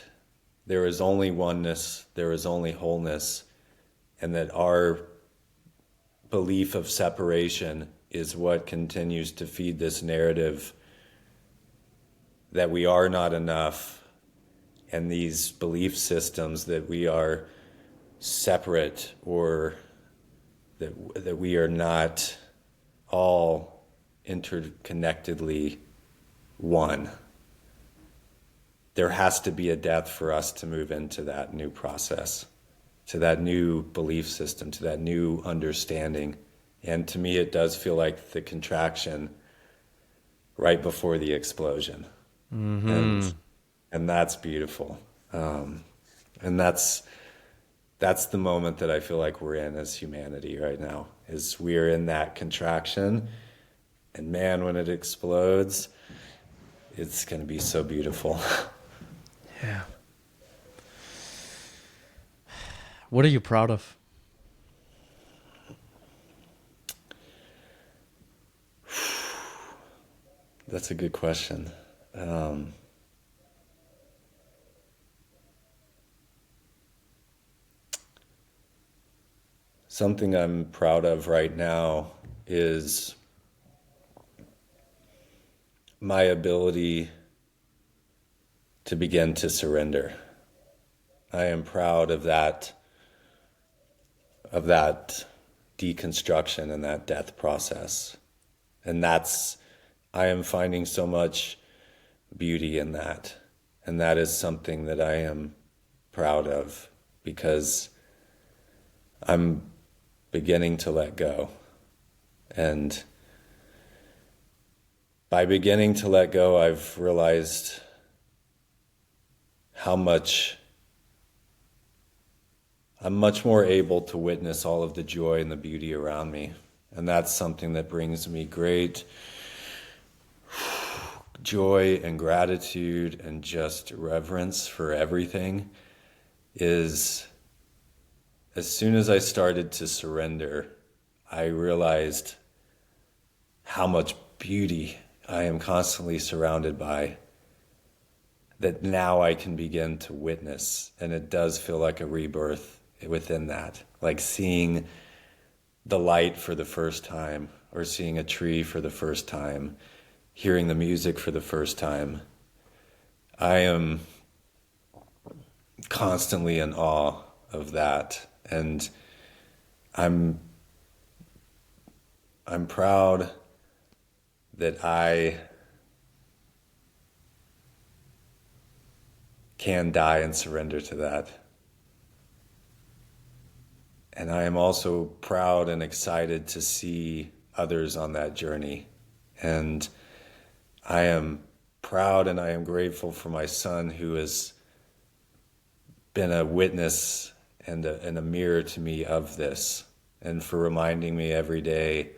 there is only oneness, there is only wholeness, and that our belief of separation is what continues to feed this narrative that we are not enough, and these belief systems that we are separate, or that we are not all interconnectedly one. There has to be a death for us to move into that new process, to that new belief system, to that new understanding. And to me, it does feel like the contraction right before the explosion. And that's beautiful. And that's the moment that I feel like we're in as humanity right now, is we're in that contraction. And man, when it explodes, it's going to be so beautiful. Yeah. What are you proud of? That's a good question. Something I'm proud of right now is my ability to begin to surrender. I am proud of that deconstruction and that death process. And I am finding so much beauty in that. And that is something that I am proud of, because I'm beginning to let go. And by beginning to let go, I've realized how much I'm much more able to witness all of the joy and the beauty around me. And that's something that brings me great joy and gratitude and just reverence for everything. Is as soon as I started to surrender, I realized how much beauty I am constantly surrounded by, that now I can begin to witness. And it does feel like a rebirth within that, like seeing the light for the first time, or seeing a tree for the first time, hearing the music for the first time. I am constantly in awe of that, and I'm proud that I can die and surrender to that. And I am also proud and excited to see others on that journey. And I am proud and I am grateful for my son, who has been a witness and a mirror to me of this, and for reminding me every day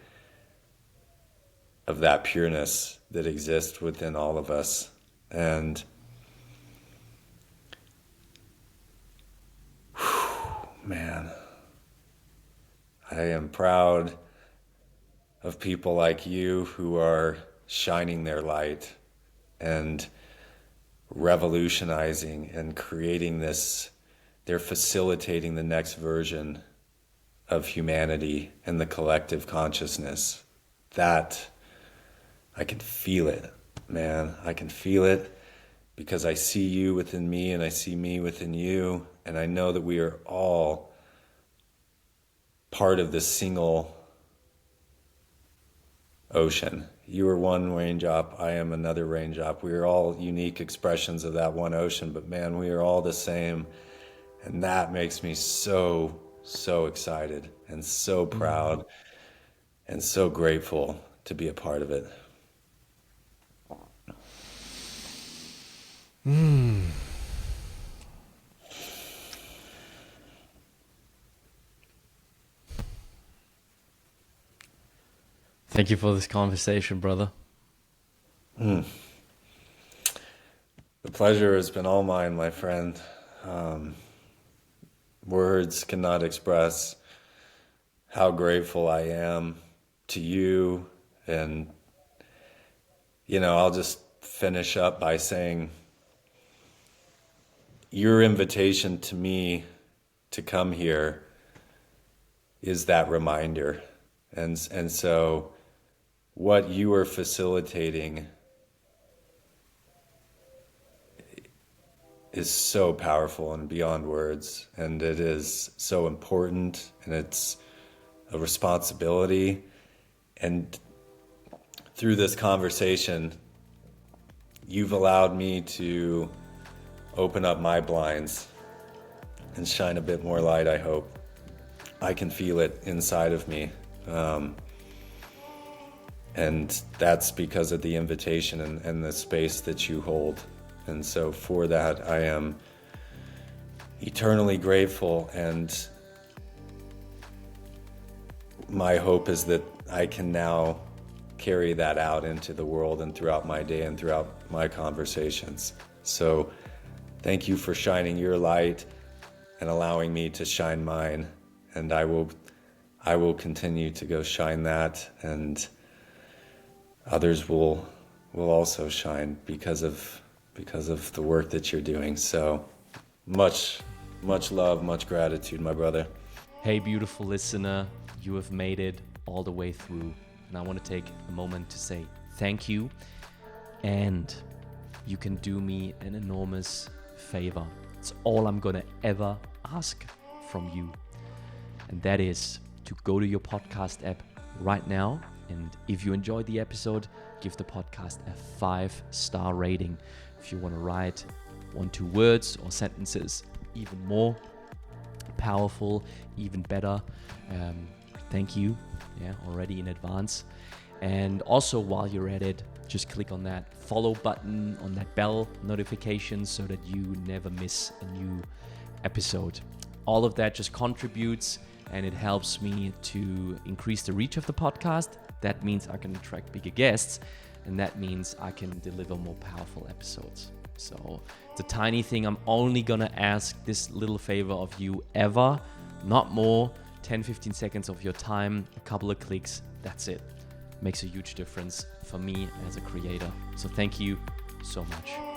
of that pureness that exists within all of us. And man, I am proud of people like you who are shining their light and revolutionizing and creating this. They're facilitating the next version of humanity and the collective consciousness. That, I can feel it, man. I can feel it, because I see you within me and I see me within you, and I know that we are all part of this single ocean. You are one raindrop, I am another raindrop. We are all unique expressions of that one ocean, but man, we are all the same. And that makes me so, so excited and so proud and so grateful to be a part of it. Thank you for this conversation, brother. The pleasure has been all mine, my friend. Words cannot express how grateful I am to you. And, I'll just finish up by saying your invitation to me to come here is that reminder. And so what you are facilitating is so powerful and beyond words, and it is so important, and it's a responsibility. And through this conversation, you've allowed me to open up my blinds and shine a bit more light, I hope. I can feel it inside of me. And that's because of the invitation and the space that you hold. And so for that, I am eternally grateful. And my hope is that I can now carry that out into the world and throughout my day and throughout my conversations. So thank you for shining your light and allowing me to shine mine. And I will continue to go shine that, and others will also shine because of the work that you're doing. So much love, much gratitude, my brother. Hey, beautiful listener, you have made it all the way through. And I want to take a moment to say thank you. And you can do me an enormous favor. It's all I'm going to ever ask from you. And that is to go to your podcast app right now. And if you enjoyed the episode, give the podcast a 5-star rating. If you want to write 1-2 words or sentences, even more powerful, even better. Thank you, already in advance. And also, while you're at it, just click on that follow button, on that bell notification, so that you never miss a new episode. All of that just contributes, and it helps me to increase the reach of the podcast. That means I can attract bigger guests, and that means I can deliver more powerful episodes. So it's a tiny thing. I'm only gonna ask this little favor of you ever, not more. 10-15 seconds of your time, a couple of clicks, that's it. Makes a huge difference for me as a creator. So thank you so much.